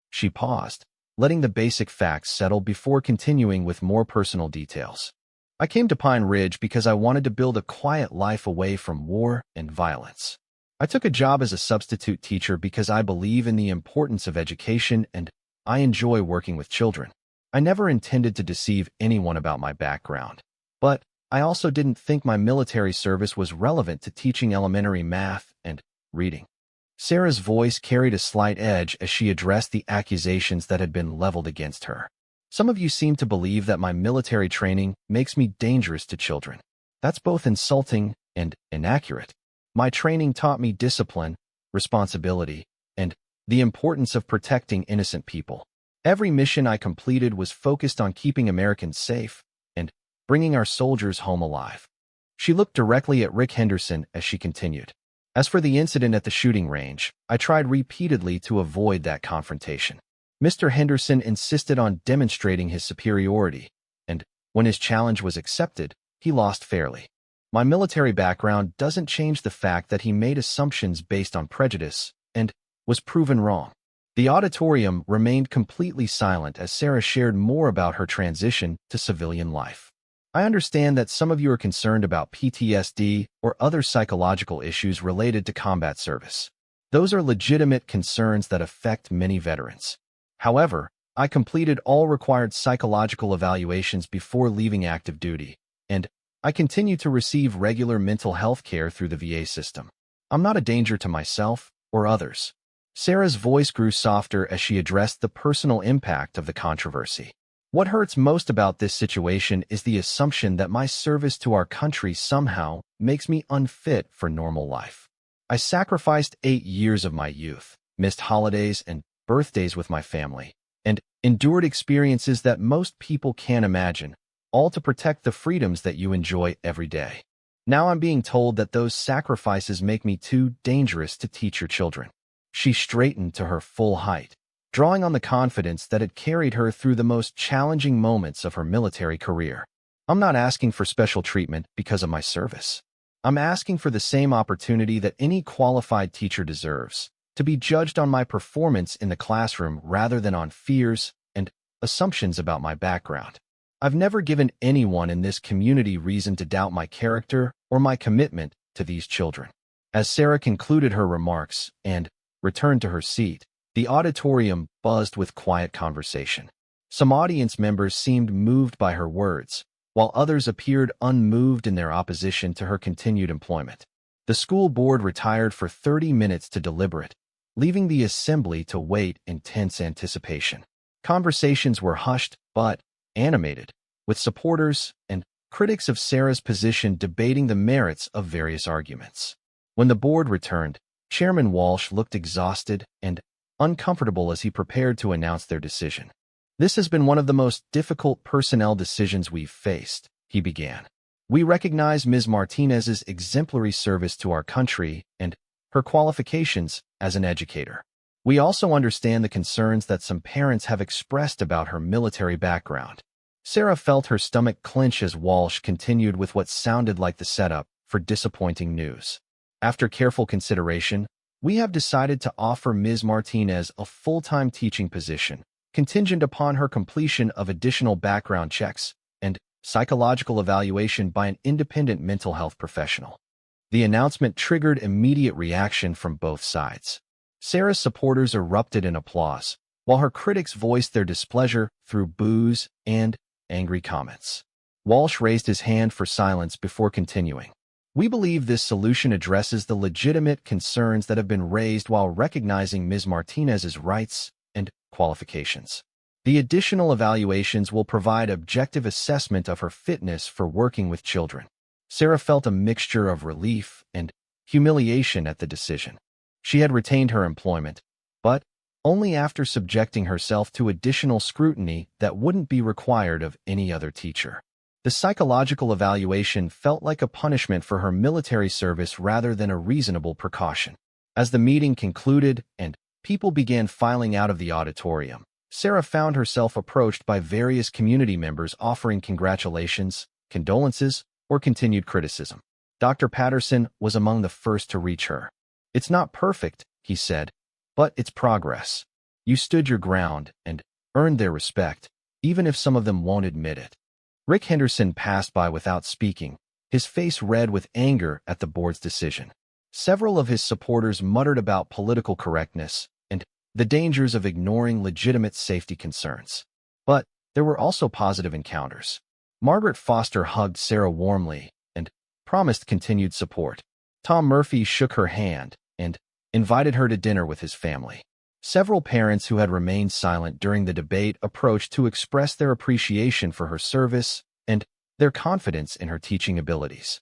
She paused, letting the basic facts settle before continuing with more personal details. "I came to Pine Ridge because I wanted to build a quiet life away from war and violence. I took a job as a substitute teacher because I believe in the importance of education and I enjoy working with children. I never intended to deceive anyone about my background, but I also didn't think my military service was relevant to teaching elementary math and reading." Sarah's voice carried a slight edge as she addressed the accusations that had been leveled against her. "Some of you seem to believe that my military training makes me dangerous to children. That's both insulting and inaccurate. My training taught me discipline, responsibility, and the importance of protecting innocent people. Every mission I completed was focused on keeping Americans safe and bringing our soldiers home alive." She looked directly at Rick Henderson as she continued. "As for the incident at the shooting range, I tried repeatedly to avoid that confrontation. Mr. Henderson insisted on demonstrating his superiority, and when his challenge was accepted, he lost fairly. My military background doesn't change the fact that he made assumptions based on prejudice and was proven wrong." The auditorium remained completely silent as Sarah shared more about her transition to civilian life. "I understand that some of you are concerned about PTSD or other psychological issues related to combat service. Those are legitimate concerns that affect many veterans. However, I completed all required psychological evaluations before leaving active duty, and I continue to receive regular mental health care through the VA system. I'm not a danger to myself or others." Sarah's voice grew softer as she addressed the personal impact of the controversy. "What hurts most about this situation is the assumption that my service to our country somehow makes me unfit for normal life. I sacrificed 8 years of my youth, missed holidays and birthdays with my family, and endured experiences that most people can't imagine, all to protect the freedoms that you enjoy every day. Now I'm being told that those sacrifices make me too dangerous to teach your children." She straightened to her full height, drawing on the confidence that had carried her through the most challenging moments of her military career. "I'm not asking for special treatment because of my service. I'm asking for the same opportunity that any qualified teacher deserves, to be judged on my performance in the classroom rather than on fears and assumptions about my background. I've never given anyone in this community reason to doubt my character or my commitment to these children." As Sarah concluded her remarks and returned to her seat, the auditorium buzzed with quiet conversation. Some audience members seemed moved by her words, while others appeared unmoved in their opposition to her continued employment. The school board retired for 30 minutes to deliberate, leaving the assembly to wait in tense anticipation. Conversations were hushed but animated, with supporters and critics of Sarah's position debating the merits of various arguments. When the board returned, Chairman Walsh looked exhausted and uncomfortable as he prepared to announce their decision. "This has been one of the most difficult personnel decisions we've faced," he began. "We recognize Ms. Martinez's exemplary service to our country and her qualifications as an educator. We also understand the concerns that some parents have expressed about her military background." Sarah felt her stomach clench as Walsh continued with what sounded like the setup for disappointing news. "After careful consideration, We have decided to offer Ms. Martinez a full-time teaching position, contingent upon her completion of additional background checks and psychological evaluation by an independent mental health professional. The announcement triggered immediate reaction from both sides. Sarah's supporters erupted in applause, while her critics voiced their displeasure through boos and angry comments. Walsh raised his hand for silence before continuing. We believe this solution addresses the legitimate concerns that have been raised while recognizing Ms. Martinez's rights and qualifications. The additional evaluations will provide objective assessment of her fitness for working with children. Sarah felt a mixture of relief and humiliation at the decision. She had retained her employment, but only after subjecting herself to additional scrutiny that wouldn't be required of any other teacher. The psychological evaluation felt like a punishment for her military service rather than a reasonable precaution. As the meeting concluded and people began filing out of the auditorium, Sarah found herself approached by various community members offering congratulations, condolences, or continued criticism. Dr. Patterson was among the first to reach her. "It's not perfect," he said, "but it's progress. You stood your ground and earned their respect, even if some of them won't admit it." Rick Henderson passed by without speaking, his face red with anger at the board's decision. Several of his supporters muttered about political correctness and the dangers of ignoring legitimate safety concerns. But there were also positive encounters. Margaret Foster hugged Sarah warmly and promised continued support. Tom Murphy shook her hand and invited her to dinner with his family. Several parents who had remained silent during the debate approached to express their appreciation for her service and their confidence in her teaching abilities.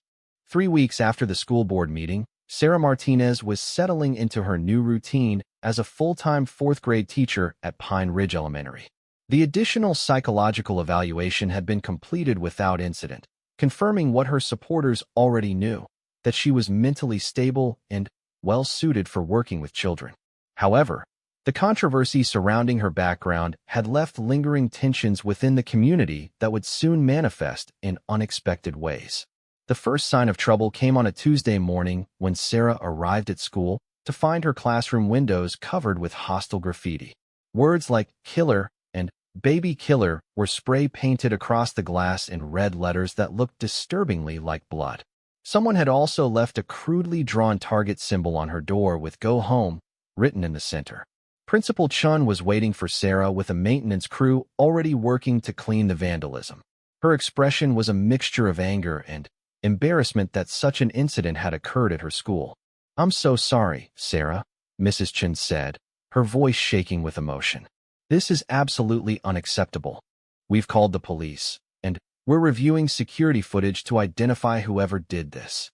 3 weeks after the school board meeting, Sarah Martinez was settling into her new routine as a full-time 4th-grade teacher at Pine Ridge Elementary. The additional psychological evaluation had been completed without incident, confirming what her supporters already knew, that she was mentally stable and well-suited for working with children. However, the controversy surrounding her background had left lingering tensions within the community that would soon manifest in unexpected ways. The first sign of trouble came on a Tuesday morning when Sarah arrived at school to find her classroom windows covered with hostile graffiti. Words like "killer" and "baby killer" were spray-painted across the glass in red letters that looked disturbingly like blood. Someone had also left a crudely drawn target symbol on her door with "Go Home" written in the center. Principal Chun was waiting for Sarah with a maintenance crew already working to clean the vandalism. Her expression was a mixture of anger and embarrassment that such an incident had occurred at her school. "I'm so sorry, Sarah," Mrs. Chun said, her voice shaking with emotion. "This is absolutely unacceptable. We've called the police, and we're reviewing security footage to identify whoever did this."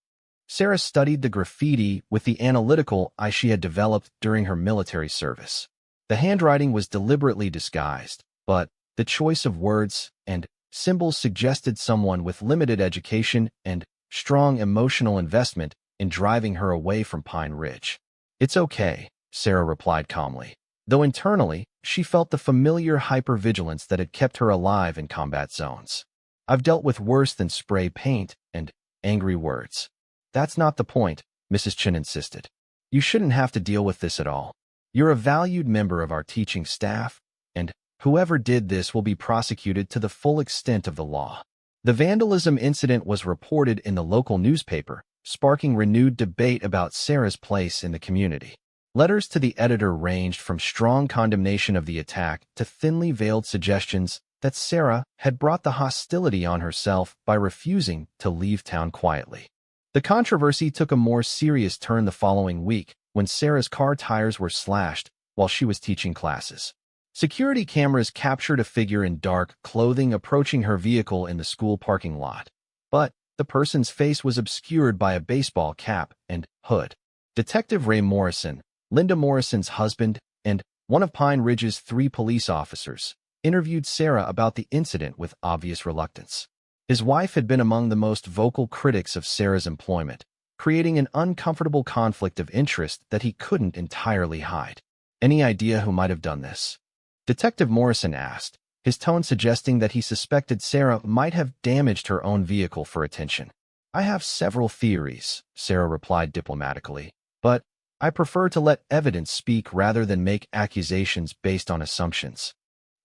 Sarah studied the graffiti with the analytical eye she had developed during her military service. The handwriting was deliberately disguised, but the choice of words and symbols suggested someone with limited education and strong emotional investment in driving her away from Pine Ridge. "It's okay," Sarah replied calmly, though internally she felt the familiar hypervigilance that had kept her alive in combat zones. "I've dealt with worse than spray paint and angry words." "That's not the point," Mrs. Chin insisted. "You shouldn't have to deal with this at all. You're a valued member of our teaching staff, and whoever did this will be prosecuted to the full extent of the law." The vandalism incident was reported in the local newspaper, sparking renewed debate about Sarah's place in the community. Letters to the editor ranged from strong condemnation of the attack to thinly veiled suggestions that Sarah had brought the hostility on herself by refusing to leave town quietly. The controversy took a more serious turn the following week when Sarah's car tires were slashed while she was teaching classes. Security cameras captured a figure in dark clothing approaching her vehicle in the school parking lot. But the person's face was obscured by a baseball cap and hood. Detective Ray Morrison, Linda Morrison's husband, and one of Pine Ridge's 3 police officers, interviewed Sarah about the incident with obvious reluctance. His wife had been among the most vocal critics of Sarah's employment, creating an uncomfortable conflict of interest that he couldn't entirely hide. "Any idea who might have done this?" Detective Morrison asked, his tone suggesting that he suspected Sarah might have damaged her own vehicle for attention. "I have several theories," Sarah replied diplomatically, "but I prefer to let evidence speak rather than make accusations based on assumptions.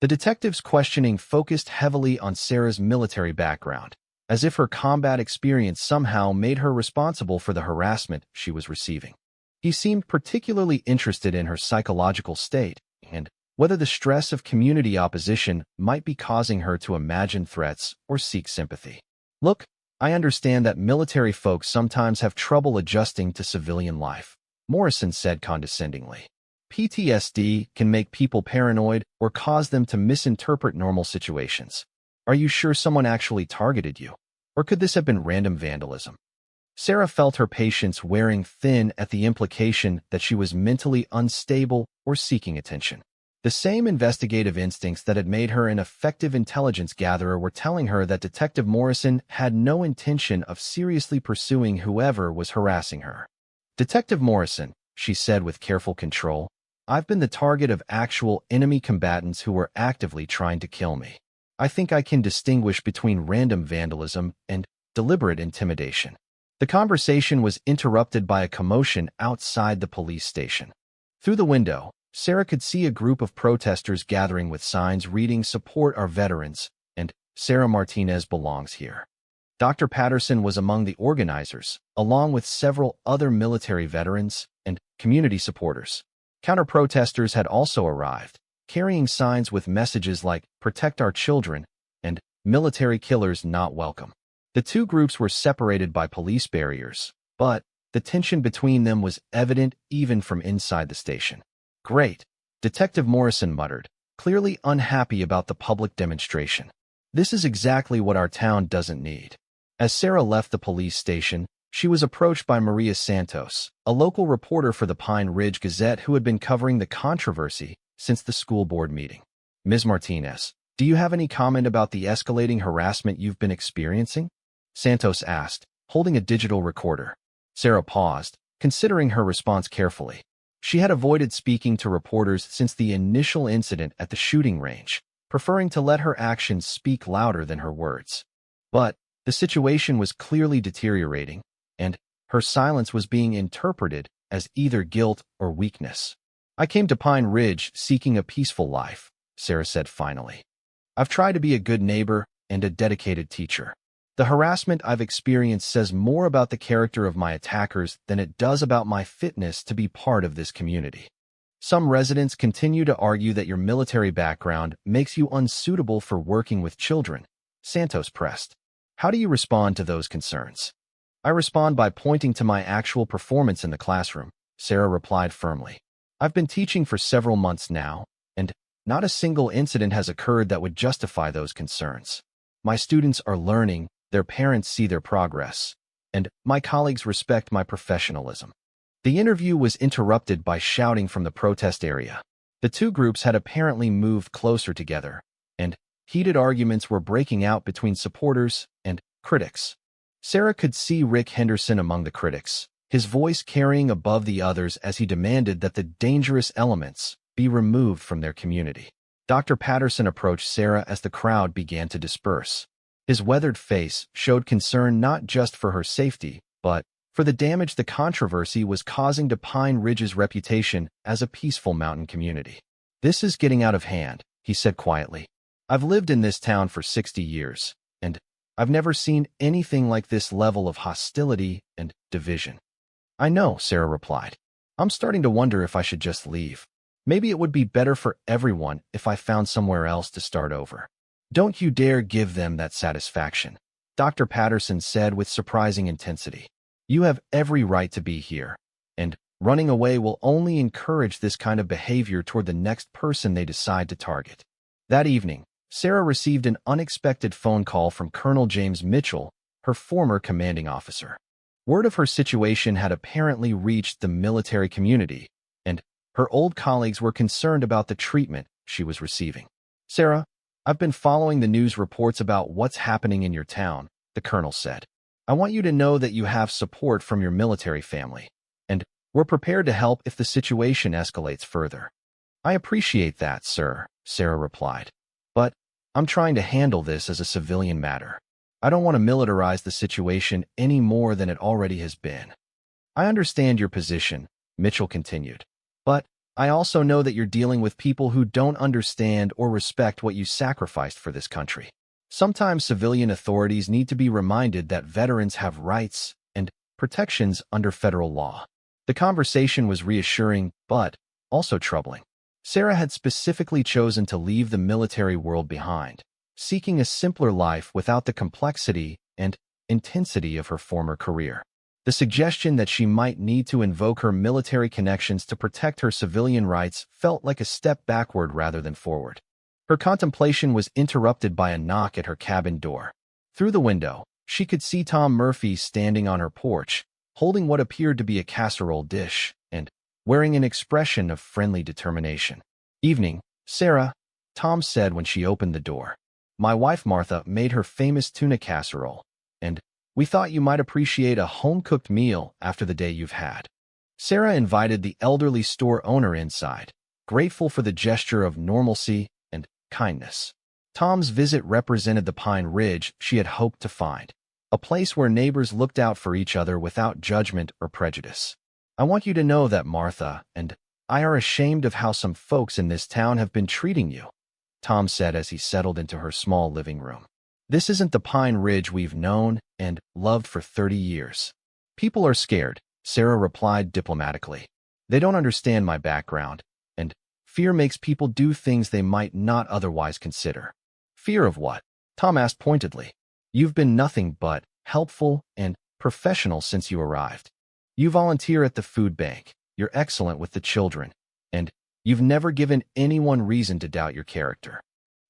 The detective's questioning focused heavily on Sarah's military background, as if her combat experience somehow made her responsible for the harassment she was receiving. He seemed particularly interested in her psychological state and whether the stress of community opposition might be causing her to imagine threats or seek sympathy. Look, I understand that military folks sometimes have trouble adjusting to civilian life, Morrison said condescendingly. PTSD can make people paranoid or cause them to misinterpret normal situations. Are you sure someone actually targeted you? Or could this have been random vandalism? Sarah felt her patience wearing thin at the implication that she was mentally unstable or seeking attention. The same investigative instincts that had made her an effective intelligence gatherer were telling her that Detective Morrison had no intention of seriously pursuing whoever was harassing her. Detective Morrison, she said with careful control, I've been the target of actual enemy combatants who were actively trying to kill me. I think I can distinguish between random vandalism and deliberate intimidation. The conversation was interrupted by a commotion outside the police station. Through the window, Sarah could see a group of protesters gathering with signs reading "Support our veterans" and "Sarah Martinez belongs here." Dr. Patterson was among the organizers, along with several other military veterans and community supporters. Counter-protesters had also arrived, carrying signs with messages like "Protect our children" and "Military killers not welcome." The two groups were separated by police barriers, but the tension between them was evident even from inside the station. Great, Detective Morrison muttered, clearly unhappy about the public demonstration. This is exactly what our town doesn't need. As Sarah left the police station, she was approached by Maria Santos, a local reporter for the Pine Ridge Gazette who had been covering the controversy since the school board meeting. Ms. Martinez, do you have any comment about the escalating harassment you've been experiencing? Santos asked, holding a digital recorder. Sarah paused, considering her response carefully. She had avoided speaking to reporters since the initial incident at the shooting range, preferring to let her actions speak louder than her words. But the situation was clearly deteriorating, and her silence was being interpreted as either guilt or weakness. I came to Pine Ridge seeking a peaceful life, Sarah said finally. I've tried to be a good neighbor and a dedicated teacher. The harassment I've experienced says more about the character of my attackers than it does about my fitness to be part of this community. Some residents continue to argue that your military background makes you unsuitable for working with children, Santos pressed. How do you respond to those concerns? I respond by pointing to my actual performance in the classroom, Sarah replied firmly. I've been teaching for several months now, and not a single incident has occurred that would justify those concerns. My students are learning, their parents see their progress, and my colleagues respect my professionalism. The interview was interrupted by shouting from the protest area. The two groups had apparently moved closer together, and heated arguments were breaking out between supporters and critics. Sarah could see Rick Henderson among the critics, his voice carrying above the others as he demanded that the dangerous elements be removed from their community. Dr. Patterson approached Sarah as the crowd began to disperse. His weathered face showed concern not just for her safety, but for the damage the controversy was causing to Pine Ridge's reputation as a peaceful mountain community. This is getting out of hand, he said quietly. I've lived in this town for 60 years, and I've never seen anything like this level of hostility and division. I know, Sarah replied. I'm starting to wonder if I should just leave. Maybe it would be better for everyone if I found somewhere else to start over. Don't you dare give them that satisfaction, Dr. Patterson said with surprising intensity. You have every right to be here, and running away will only encourage this kind of behavior toward the next person they decide to target. That evening, Sarah received an unexpected phone call from Colonel James Mitchell, her former commanding officer. Word of her situation had apparently reached the military community, and her old colleagues were concerned about the treatment she was receiving. Sarah, I've been following the news reports about what's happening in your town, the colonel said. I want you to know that you have support from your military family, and we're prepared to help if the situation escalates further. I appreciate that, sir, Sarah replied. But I'm trying to handle this as a civilian matter. I don't want to militarize the situation any more than it already has been. I understand your position, Mitchell continued. But I also know that you're dealing with people who don't understand or respect what you sacrificed for this country. Sometimes civilian authorities need to be reminded that veterans have rights and protections under federal law. The conversation was reassuring, but also troubling. Sarah had specifically chosen to leave the military world behind, seeking a simpler life without the complexity and intensity of her former career. The suggestion that she might need to invoke her military connections to protect her civilian rights felt like a step backward rather than forward. Her contemplation was interrupted by a knock at her cabin door. Through the window, she could see Tom Murphy standing on her porch, holding what appeared to be a casserole dish, and wearing an expression of friendly determination. "Evening, Sarah," Tom said when she opened the door. "My wife Martha made her famous tuna casserole, and we thought you might appreciate a home-cooked meal after the day you've had." Sarah invited the elderly store owner inside, grateful for the gesture of normalcy and kindness. Tom's visit represented the Pine Ridge she had hoped to find, a place where neighbors looked out for each other without judgment or prejudice. "I want you to know that Martha and I are ashamed of how some folks in this town have been treating you," Tom said as he settled into her small living room. "This isn't the Pine Ridge we've known and loved for 30 years. People are scared," Sarah replied diplomatically. "They don't understand my background, and fear makes people do things they might not otherwise consider." "Fear of what?" Tom asked pointedly. "You've been nothing but helpful and professional since you arrived. You volunteer at the food bank, you're excellent with the children, and you've never given anyone reason to doubt your character."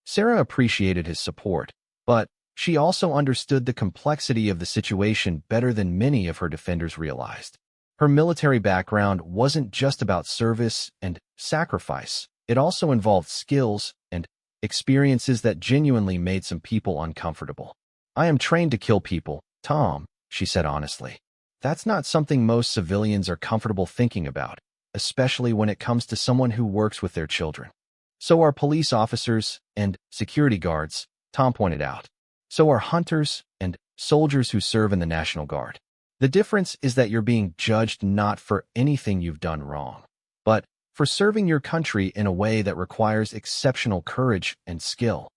Sarah appreciated his support, but she also understood the complexity of the situation better than many of her defenders realized. Her military background wasn't just about service and sacrifice. It also involved skills and experiences that genuinely made some people uncomfortable. "I am trained to kill people, Tom," she said honestly. "That's not something most civilians are comfortable thinking about, especially when it comes to someone who works with their children." "So are police officers and security guards," Tom pointed out. "So are hunters and soldiers who serve in the National Guard. The difference is that you're being judged not for anything you've done wrong, but for serving your country in a way that requires exceptional courage and skill."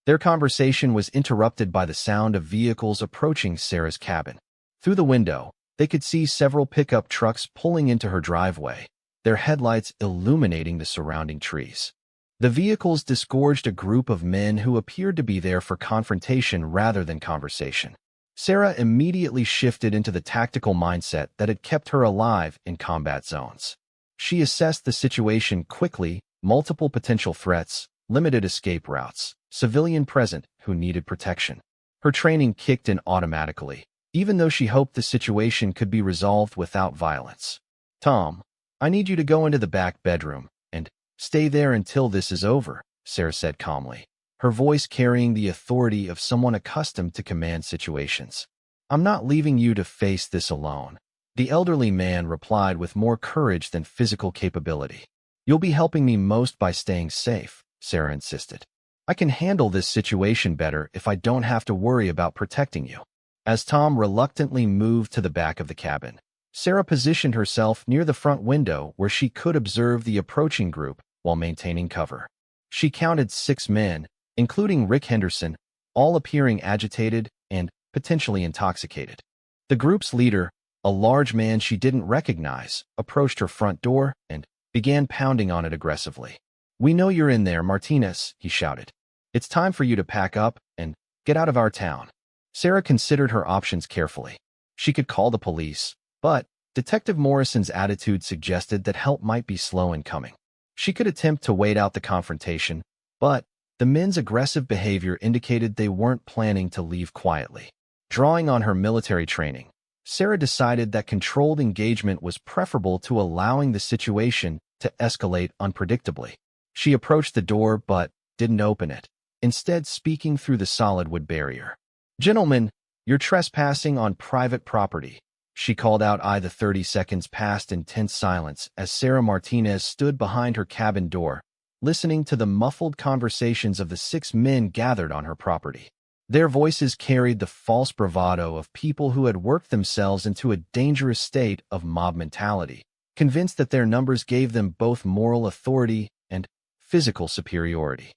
Their conversation was interrupted by the sound of vehicles approaching Sarah's cabin. Through the window, they could see several pickup trucks pulling into her driveway, their headlights illuminating the surrounding trees. The vehicles disgorged a group of men who appeared to be there for confrontation rather than conversation. Sarah immediately shifted into the tactical mindset that had kept her alive in combat zones. She assessed the situation quickly: multiple potential threats, limited escape routes, civilian present who needed protection. Her training kicked in automatically, even though she hoped the situation could be resolved without violence. "Tom, I need you to go into the back bedroom and stay there until this is over," Sarah said calmly, her voice carrying the authority of someone accustomed to command situations. "I'm not leaving you to face this alone," the elderly man replied with more courage than physical capability. "You'll be helping me most by staying safe," Sarah insisted. "I can handle this situation better if I don't have to worry about protecting you." As Tom reluctantly moved to the back of the cabin, Sarah positioned herself near the front window where she could observe the approaching group while maintaining cover. She counted 6 men, including Rick Henderson, all appearing agitated and potentially intoxicated. The group's leader, a large man she didn't recognize, approached her front door and began pounding on it aggressively. "We know you're in there, Martinez," he shouted. "It's time for you to pack up and get out of our town." Sarah considered her options carefully. She could call the police, but Detective Morrison's attitude suggested that help might be slow in coming. She could attempt to wait out the confrontation, but the men's aggressive behavior indicated they weren't planning to leave quietly. Drawing on her military training, Sarah decided that controlled engagement was preferable to allowing the situation to escalate unpredictably. She approached the door but didn't open it, instead speaking through the solid wood barrier. "Gentlemen, you're trespassing on private property," she called out. The 30 seconds passed in tense silence as Sarah Martinez stood behind her cabin door, listening to the muffled conversations of the 6 men gathered on her property. Their voices carried the false bravado of people who had worked themselves into a dangerous state of mob mentality, convinced that their numbers gave them both moral authority and physical superiority.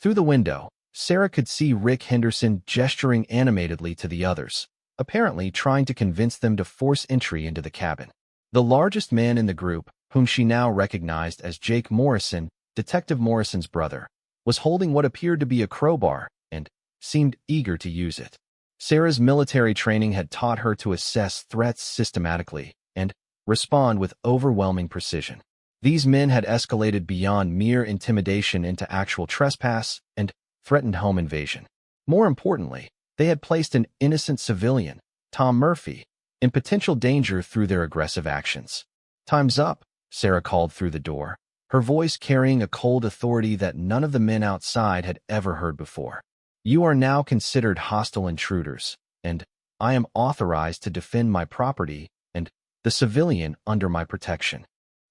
Through the window, Sarah could see Rick Henderson gesturing animatedly to the others, apparently trying to convince them to force entry into the cabin. The largest man in the group, whom she now recognized as Jake Morrison, Detective Morrison's brother, was holding what appeared to be a crowbar and seemed eager to use it. Sarah's military training had taught her to assess threats systematically and respond with overwhelming precision. These men had escalated beyond mere intimidation into actual trespass and threatened home invasion. More importantly, they had placed an innocent civilian, Tom Murphy, in potential danger through their aggressive actions. "Time's up," Sarah called through the door, her voice carrying a cold authority that none of the men outside had ever heard before. "You are now considered hostile intruders, and I am authorized to defend my property and the civilian under my protection."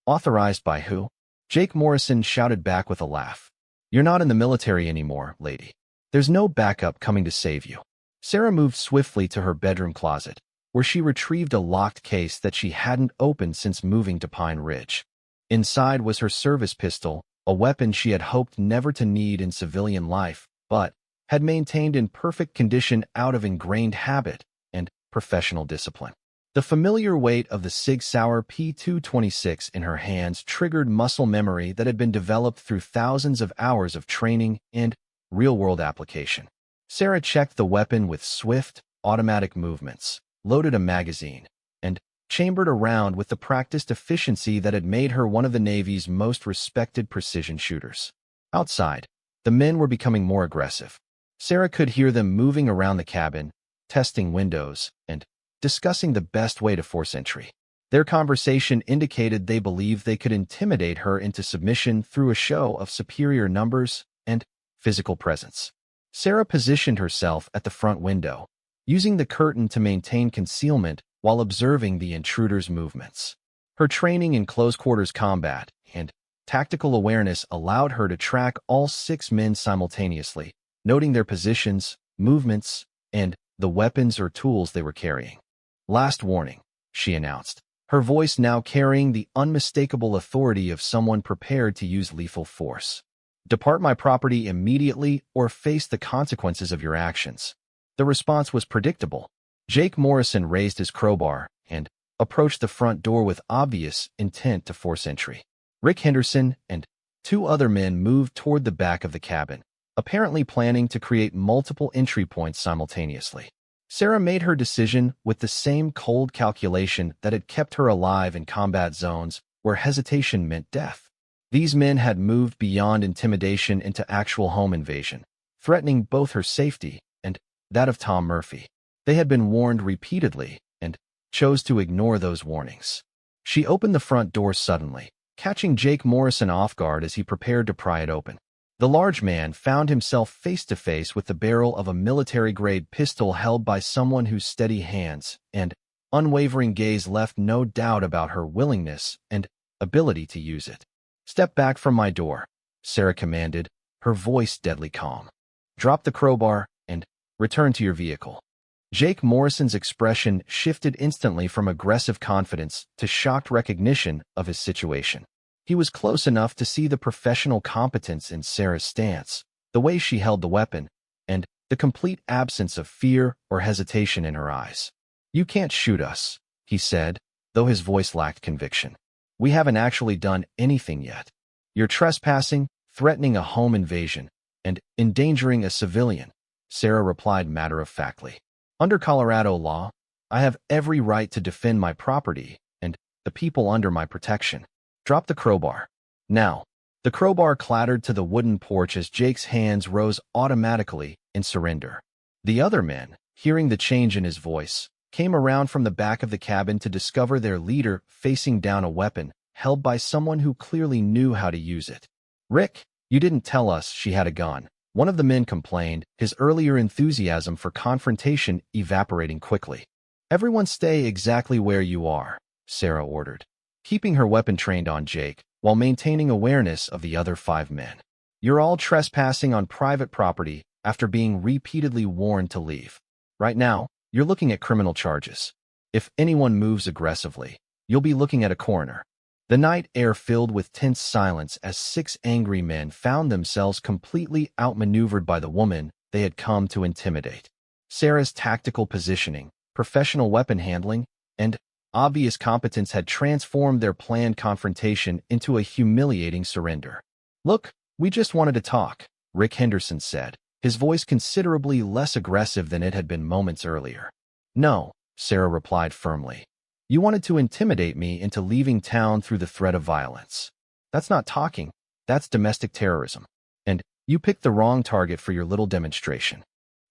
"Authorized by who?" Jake Morrison shouted back with a laugh. "You're not in the military anymore, lady. There's no backup coming to save you." Sarah moved swiftly to her bedroom closet, where she retrieved a locked case that she hadn't opened since moving to Pine Ridge. Inside was her service pistol, a weapon she had hoped never to need in civilian life, but had maintained in perfect condition out of ingrained habit and professional discipline. The familiar weight of the Sig Sauer P226 in her hands triggered muscle memory that had been developed through thousands of hours of training and real-world application. Sarah checked the weapon with swift, automatic movements, loaded a magazine, and chambered a round with the practiced efficiency that had made her one of the Navy's most respected precision shooters. Outside, the men were becoming more aggressive. Sarah could hear them moving around the cabin, testing windows, and discussing the best way to force entry. Their conversation indicated they believed they could intimidate her into submission through a show of superior numbers and physical presence. Sarah positioned herself at the front window, using the curtain to maintain concealment while observing the intruders' movements. Her training in close-quarters combat and tactical awareness allowed her to track all 6 men simultaneously, noting their positions, movements, and the weapons or tools they were carrying. "Last warning," she announced, her voice now carrying the unmistakable authority of someone prepared to use lethal force. "Depart my property immediately or face the consequences of your actions." The response was predictable. Jake Morrison raised his crowbar and approached the front door with obvious intent to force entry. Rick Henderson and 2 other men moved toward the back of the cabin, apparently planning to create multiple entry points simultaneously. Sarah made her decision with the same cold calculation that had kept her alive in combat zones where hesitation meant death. These men had moved beyond intimidation into actual home invasion, threatening both her safety and that of Tom Murphy. They had been warned repeatedly and chose to ignore those warnings. She opened the front door suddenly, catching Jake Morrison off guard as he prepared to pry it open. The large man found himself face-to-face with the barrel of a military-grade pistol held by someone whose steady hands and unwavering gaze left no doubt about her willingness and ability to use it. "Step back from my door," Sarah commanded, her voice deadly calm. "Drop the crowbar and return to your vehicle." Jake Morrison's expression shifted instantly from aggressive confidence to shocked recognition of his situation. He was close enough to see the professional competence in Sarah's stance, the way she held the weapon, and the complete absence of fear or hesitation in her eyes. "You can't shoot us," he said, though his voice lacked conviction. "We haven't actually done anything yet. You're trespassing, threatening a home invasion, and endangering a civilian," Sarah replied matter-of-factly. "Under Colorado law, I have every right to defend my property and the people under my protection. Drop the crowbar. Now." The crowbar clattered to the wooden porch as Jake's hands rose automatically in surrender. The other men, hearing the change in his voice, came around from the back of the cabin to discover their leader facing down a weapon held by someone who clearly knew how to use it. "Rick, you didn't tell us she had a gun," one of the men complained, his earlier enthusiasm for confrontation evaporating quickly. "Everyone stay exactly where you are," Sarah ordered, keeping her weapon trained on Jake while maintaining awareness of the other 5 men. "You're all trespassing on private property after being repeatedly warned to leave. Right now, you're looking at criminal charges. If anyone moves aggressively, you'll be looking at a coroner." The night air filled with tense silence as 6 angry men found themselves completely outmaneuvered by the woman they had come to intimidate. Sarah's tactical positioning, professional weapon handling, and obvious competence had transformed their planned confrontation into a humiliating surrender. "Look, we just wanted to talk," Rick Henderson said, his voice considerably less aggressive than it had been moments earlier. "No," Sarah replied firmly. "You wanted to intimidate me into leaving town through the threat of violence. That's not talking, that's domestic terrorism. And you picked the wrong target for your little demonstration."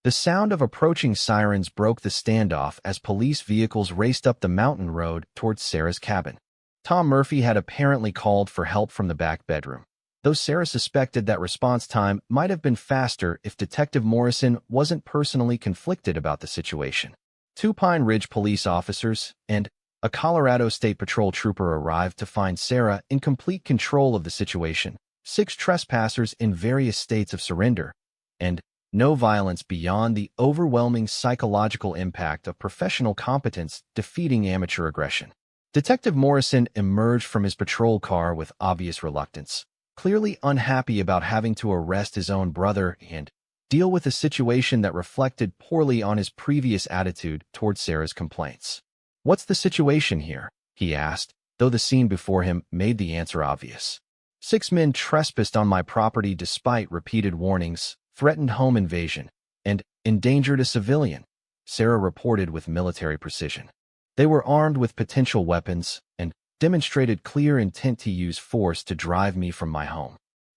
The sound of approaching sirens broke the standoff as police vehicles raced up the mountain road towards Sarah's cabin. Tom Murphy had apparently called for help from the back bedroom, though Sarah suspected that response time might have been faster if Detective Morrison wasn't personally conflicted about the situation. 2 Pine Ridge police officers and a Colorado State Patrol trooper arrived to find Sarah in complete control of the situation, 6 trespassers in various states of surrender, and no violence beyond the overwhelming psychological impact of professional competence defeating amateur aggression. Detective Morrison emerged from his patrol car with obvious reluctance, clearly unhappy about having to arrest his own brother and deal with a situation that reflected poorly on his previous attitude toward Sarah's complaints. "What's the situation here?" he asked, though the scene before him made the answer obvious. "6 men trespassed on my property despite repeated warnings, threatened home invasion, and endangered a civilian," Sarah reported with military precision. "They were armed with potential weapons and demonstrated clear intent to use force to drive me from my home."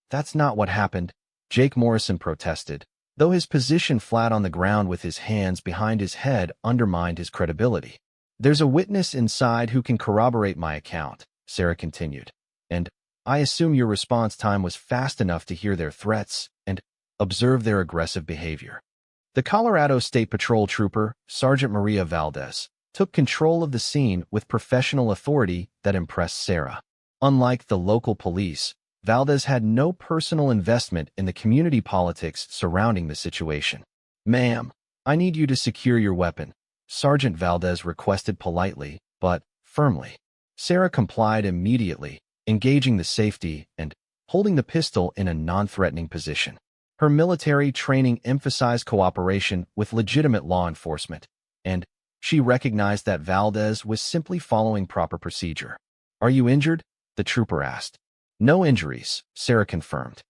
"That's not what happened," Jake Morrison protested, though his position flat on the ground with his hands behind his head undermined his credibility. "There's a witness inside who can corroborate my account," Sarah continued, "and I assume your response time was fast enough to hear their threats and observe their aggressive behavior." The Colorado State Patrol trooper, Sergeant Maria Valdez, took control of the scene with professional authority that impressed Sarah. Unlike the local police, Valdez had no personal investment in the community politics surrounding the situation. "Ma'am, I need you to secure your weapon," Sergeant Valdez requested politely, but firmly. Sarah complied immediately, engaging the safety and holding the pistol in a non-threatening position. Her military training emphasized cooperation with legitimate law enforcement, and she recognized that Valdez was simply following proper procedure. "Are you injured?" the trooper asked. "No injuries," Sarah confirmed.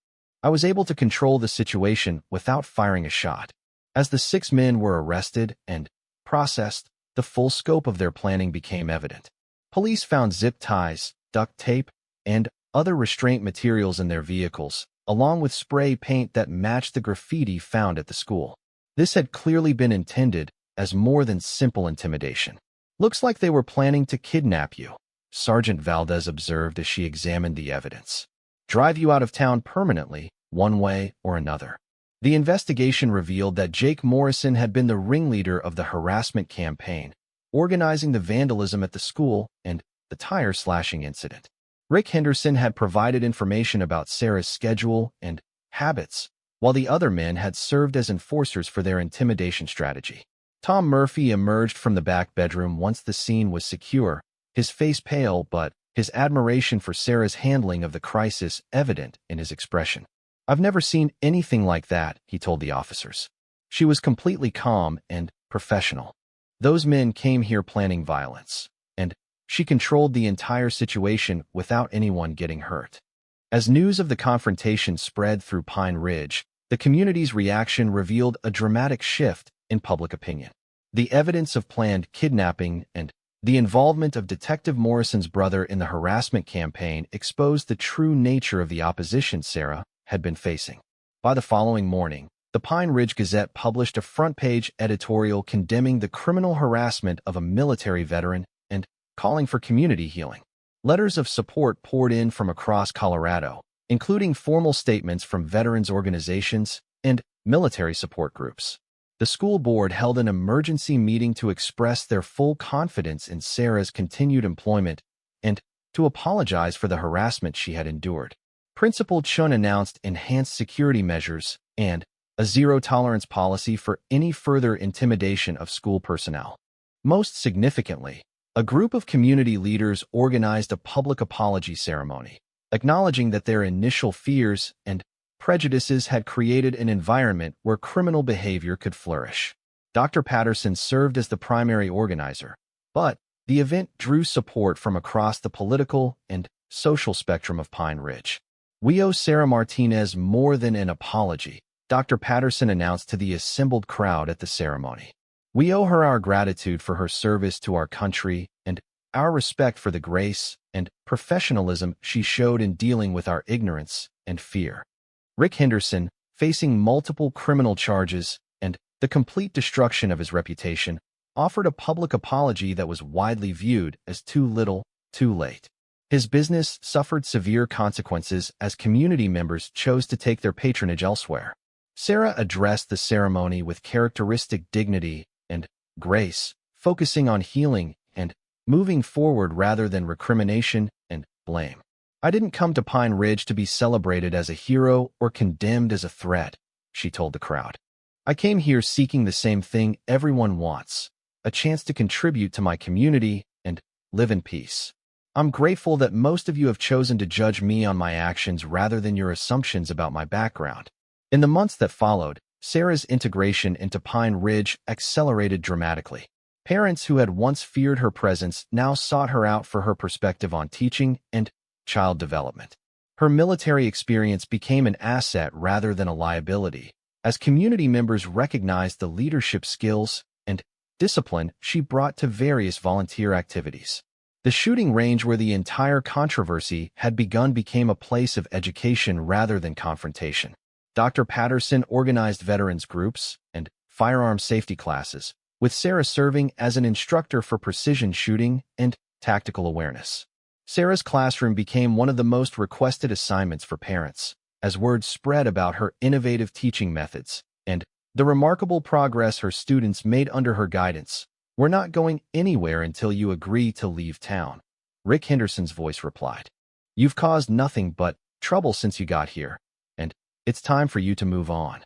"I was able to control the situation without firing a shot." As the 6 men were arrested and processed, the full scope of their planning became evident. Police found zip ties, duct tape, and other restraint materials in their vehicles, along with spray paint that matched the graffiti found at the school. This had clearly been intended as more than simple intimidation. "Looks like they were planning to kidnap you," Sergeant Valdez observed as she examined the evidence. "Drive you out of town permanently, one way or another." The investigation revealed that Jake Morrison had been the ringleader of the harassment campaign, organizing the vandalism at the school and the tire-slashing incident. Rick Henderson had provided information about Sarah's schedule and habits, while the other men had served as enforcers for their intimidation strategy. Tom Murphy emerged from the back bedroom once the scene was secure, his face pale but his admiration for Sarah's handling of the crisis evident in his expression. "I've never seen anything like that," he told the officers. She was completely calm and professional. "Those men came here planning violence, and she controlled the entire situation without anyone getting hurt." As news of the confrontation spread through Pine Ridge, the community's reaction revealed a dramatic shift in public opinion. The evidence of planned kidnapping and the involvement of Detective Morrison's brother in the harassment campaign exposed the true nature of the opposition Sarah had been facing. By the following morning, the Pine Ridge Gazette published a front-page editorial condemning the criminal harassment of a military veteran and calling for community healing. Letters of support poured in from across Colorado, including formal statements from veterans organizations and military support groups. The school board held an emergency meeting to express their full confidence in Sarah's continued employment and to apologize for the harassment she had endured. Principal Chun announced enhanced security measures and a zero-tolerance policy for any further intimidation of school personnel. Most significantly, a group of community leaders organized a public apology ceremony, acknowledging that their initial fears and prejudices had created an environment where criminal behavior could flourish. Dr. Patterson served as the primary organizer, but the event drew support from across the political and social spectrum of Pine Ridge. "We owe Sarah Martinez more than an apology," Dr. Patterson announced to the assembled crowd at the ceremony. "We owe her our gratitude for her service to our country and our respect for the grace and professionalism she showed in dealing with our ignorance and fear." Rick Henderson, facing multiple criminal charges and the complete destruction of his reputation, offered a public apology that was widely viewed as too little, too late. His business suffered severe consequences as community members chose to take their patronage elsewhere. Sarah addressed the ceremony with characteristic dignity and grace, focusing on healing and moving forward rather than recrimination and blame. "I didn't come to Pine Ridge to be celebrated as a hero or condemned as a threat," she told the crowd. "I came here seeking the same thing everyone wants, a chance to contribute to my community and live in peace. I'm grateful that most of you have chosen to judge me on my actions rather than your assumptions about my background." In the months that followed, Sarah's integration into Pine Ridge accelerated dramatically. Parents who had once feared her presence now sought her out for her perspective on teaching and child development. Her military experience became an asset rather than a liability, as community members recognized the leadership skills and discipline she brought to various volunteer activities. The shooting range where the entire controversy had begun became a place of education rather than confrontation. Dr. Patterson organized veterans groups and firearm safety classes, with Sarah serving as an instructor for precision shooting and tactical awareness. Sarah's classroom became one of the most requested assignments for parents, as word spread about her innovative teaching methods and the remarkable progress her students made under her guidance. "We're not going anywhere until you agree to leave town," Rick Henderson's voice replied. "You've caused nothing but trouble since you got here, and it's time for you to move on."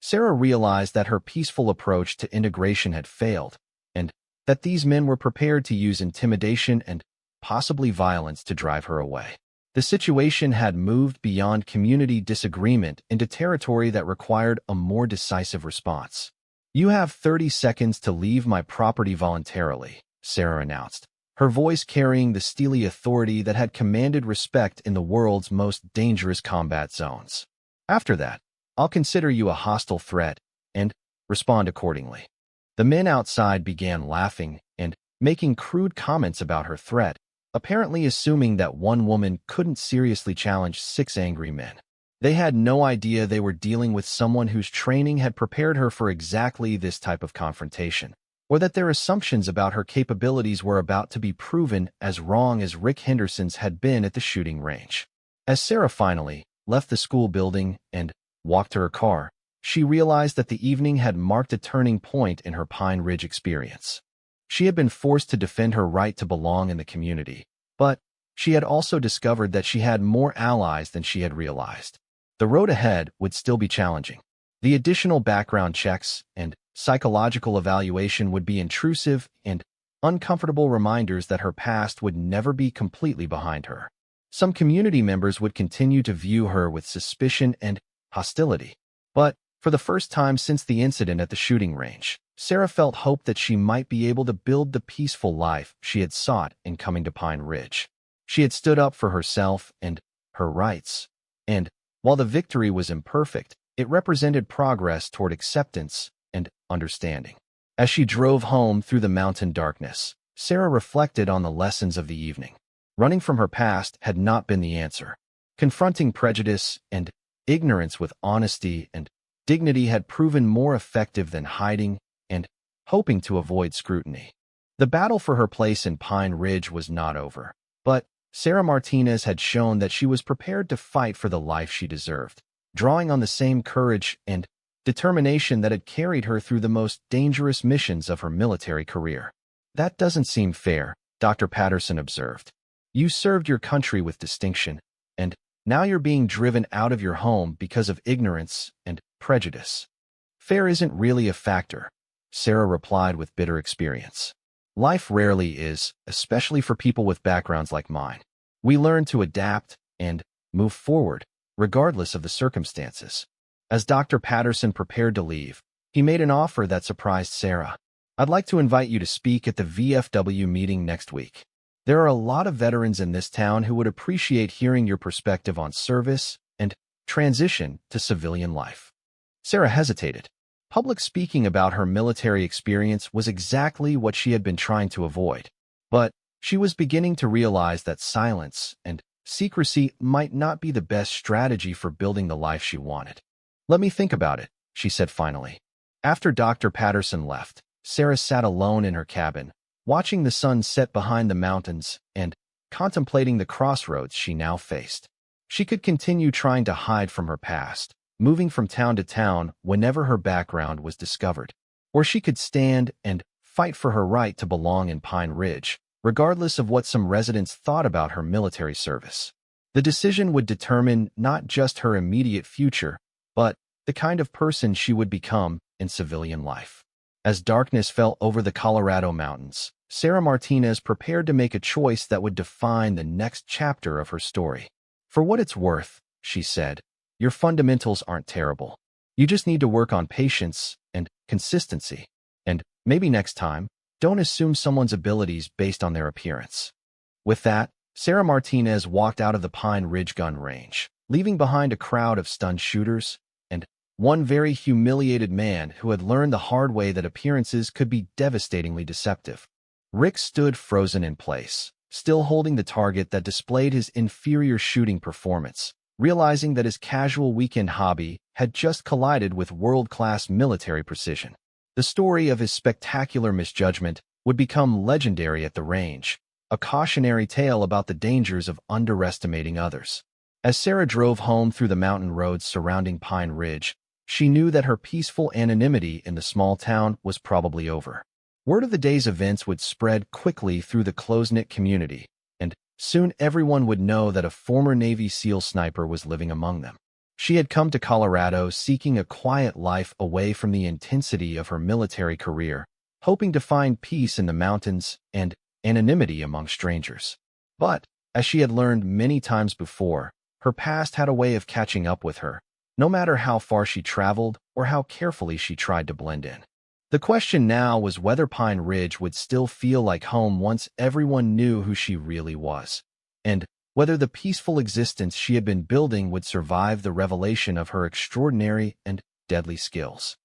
Sarah realized that her peaceful approach to integration had failed, and that these men were prepared to use intimidation and possibly violence to drive her away. The situation had moved beyond community disagreement into territory that required a more decisive response. "You have 30 seconds to leave my property voluntarily," Sarah announced, her voice carrying the steely authority that had commanded respect in the world's most dangerous combat zones. "After that, I'll consider you a hostile threat and respond accordingly." The men outside began laughing and making crude comments about her threat, apparently assuming that one woman couldn't seriously challenge 6 angry men. They had no idea they were dealing with someone whose training had prepared her for exactly this type of confrontation, or that their assumptions about her capabilities were about to be proven as wrong as Rick Henderson's had been at the shooting range. As Sarah finally left the school building and walked to her car, she realized that the evening had marked a turning point in her Pine Ridge experience. She had been forced to defend her right to belong in the community, but she had also discovered that she had more allies than she had realized. The road ahead would still be challenging. The additional background checks and psychological evaluation would be intrusive and uncomfortable reminders that her past would never be completely behind her. Some community members would continue to view her with suspicion and hostility. But for the first time since the incident at the shooting range, Sarah felt hope that she might be able to build the peaceful life she had sought in coming to Pine Ridge. She had stood up for herself and her rights, and while the victory was imperfect, it represented progress toward acceptance and understanding. As she drove home through the mountain darkness, Sarah reflected on the lessons of the evening. Running from her past had not been the answer. Confronting prejudice and ignorance with honesty and dignity had proven more effective than hiding and hoping to avoid scrutiny. The battle for her place in Pine Ridge was not over, but Sarah Martinez had shown that she was prepared to fight for the life she deserved, drawing on the same courage and determination that had carried her through the most dangerous missions of her military career. "That doesn't seem fair," Dr. Patterson observed. "You served your country with distinction, and now you're being driven out of your home because of ignorance and prejudice." "Fair isn't really a factor," Sarah replied with bitter experience. Life rarely is, especially for people with backgrounds like mine. We learn to adapt and move forward, regardless of the circumstances. As Dr. Patterson prepared to leave, he made an offer that surprised Sarah. I'd like to invite you to speak at the VFW meeting next week. There are a lot of veterans in this town who would appreciate hearing your perspective on service and transition to civilian life. Sarah hesitated. Public speaking about her military experience was exactly what she had been trying to avoid. But she was beginning to realize that silence and secrecy might not be the best strategy for building the life she wanted. Let me think about it, she said finally. After Dr. Patterson left, Sarah sat alone in her cabin, watching the sun set behind the mountains and contemplating the crossroads she now faced. She could continue trying to hide from her past, moving from town to town whenever her background was discovered. Or she could stand and fight for her right to belong in Pine Ridge, regardless of what some residents thought about her military service. The decision would determine not just her immediate future, but the kind of person she would become in civilian life. As darkness fell over the Colorado mountains, Sarah Martinez prepared to make a choice that would define the next chapter of her story. For what it's worth, she said, your fundamentals aren't terrible. You just need to work on patience and consistency. And maybe next time, don't assume someone's abilities based on their appearance. With that, Sarah Martinez walked out of the Pine Ridge gun range, leaving behind a crowd of stunned shooters and one very humiliated man who had learned the hard way that appearances could be devastatingly deceptive. Rick stood frozen in place, still holding the target that displayed his inferior shooting performance, realizing that his casual weekend hobby had just collided with world-class military precision. The story of his spectacular misjudgment would become legendary at the range, a cautionary tale about the dangers of underestimating others. As Sarah drove home through the mountain roads surrounding Pine Ridge, she knew that her peaceful anonymity in the small town was probably over. Word of the day's events would spread quickly through the close-knit community, and soon everyone would know that a former Navy SEAL sniper was living among them. She had come to Colorado seeking a quiet life away from the intensity of her military career, hoping to find peace in the mountains and anonymity among strangers. But, as she had learned many times before, her past had a way of catching up with her, no matter how far she traveled or how carefully she tried to blend in. The question now was whether Pine Ridge would still feel like home once everyone knew who she really was, and whether the peaceful existence she had been building would survive the revelation of her extraordinary and deadly skills.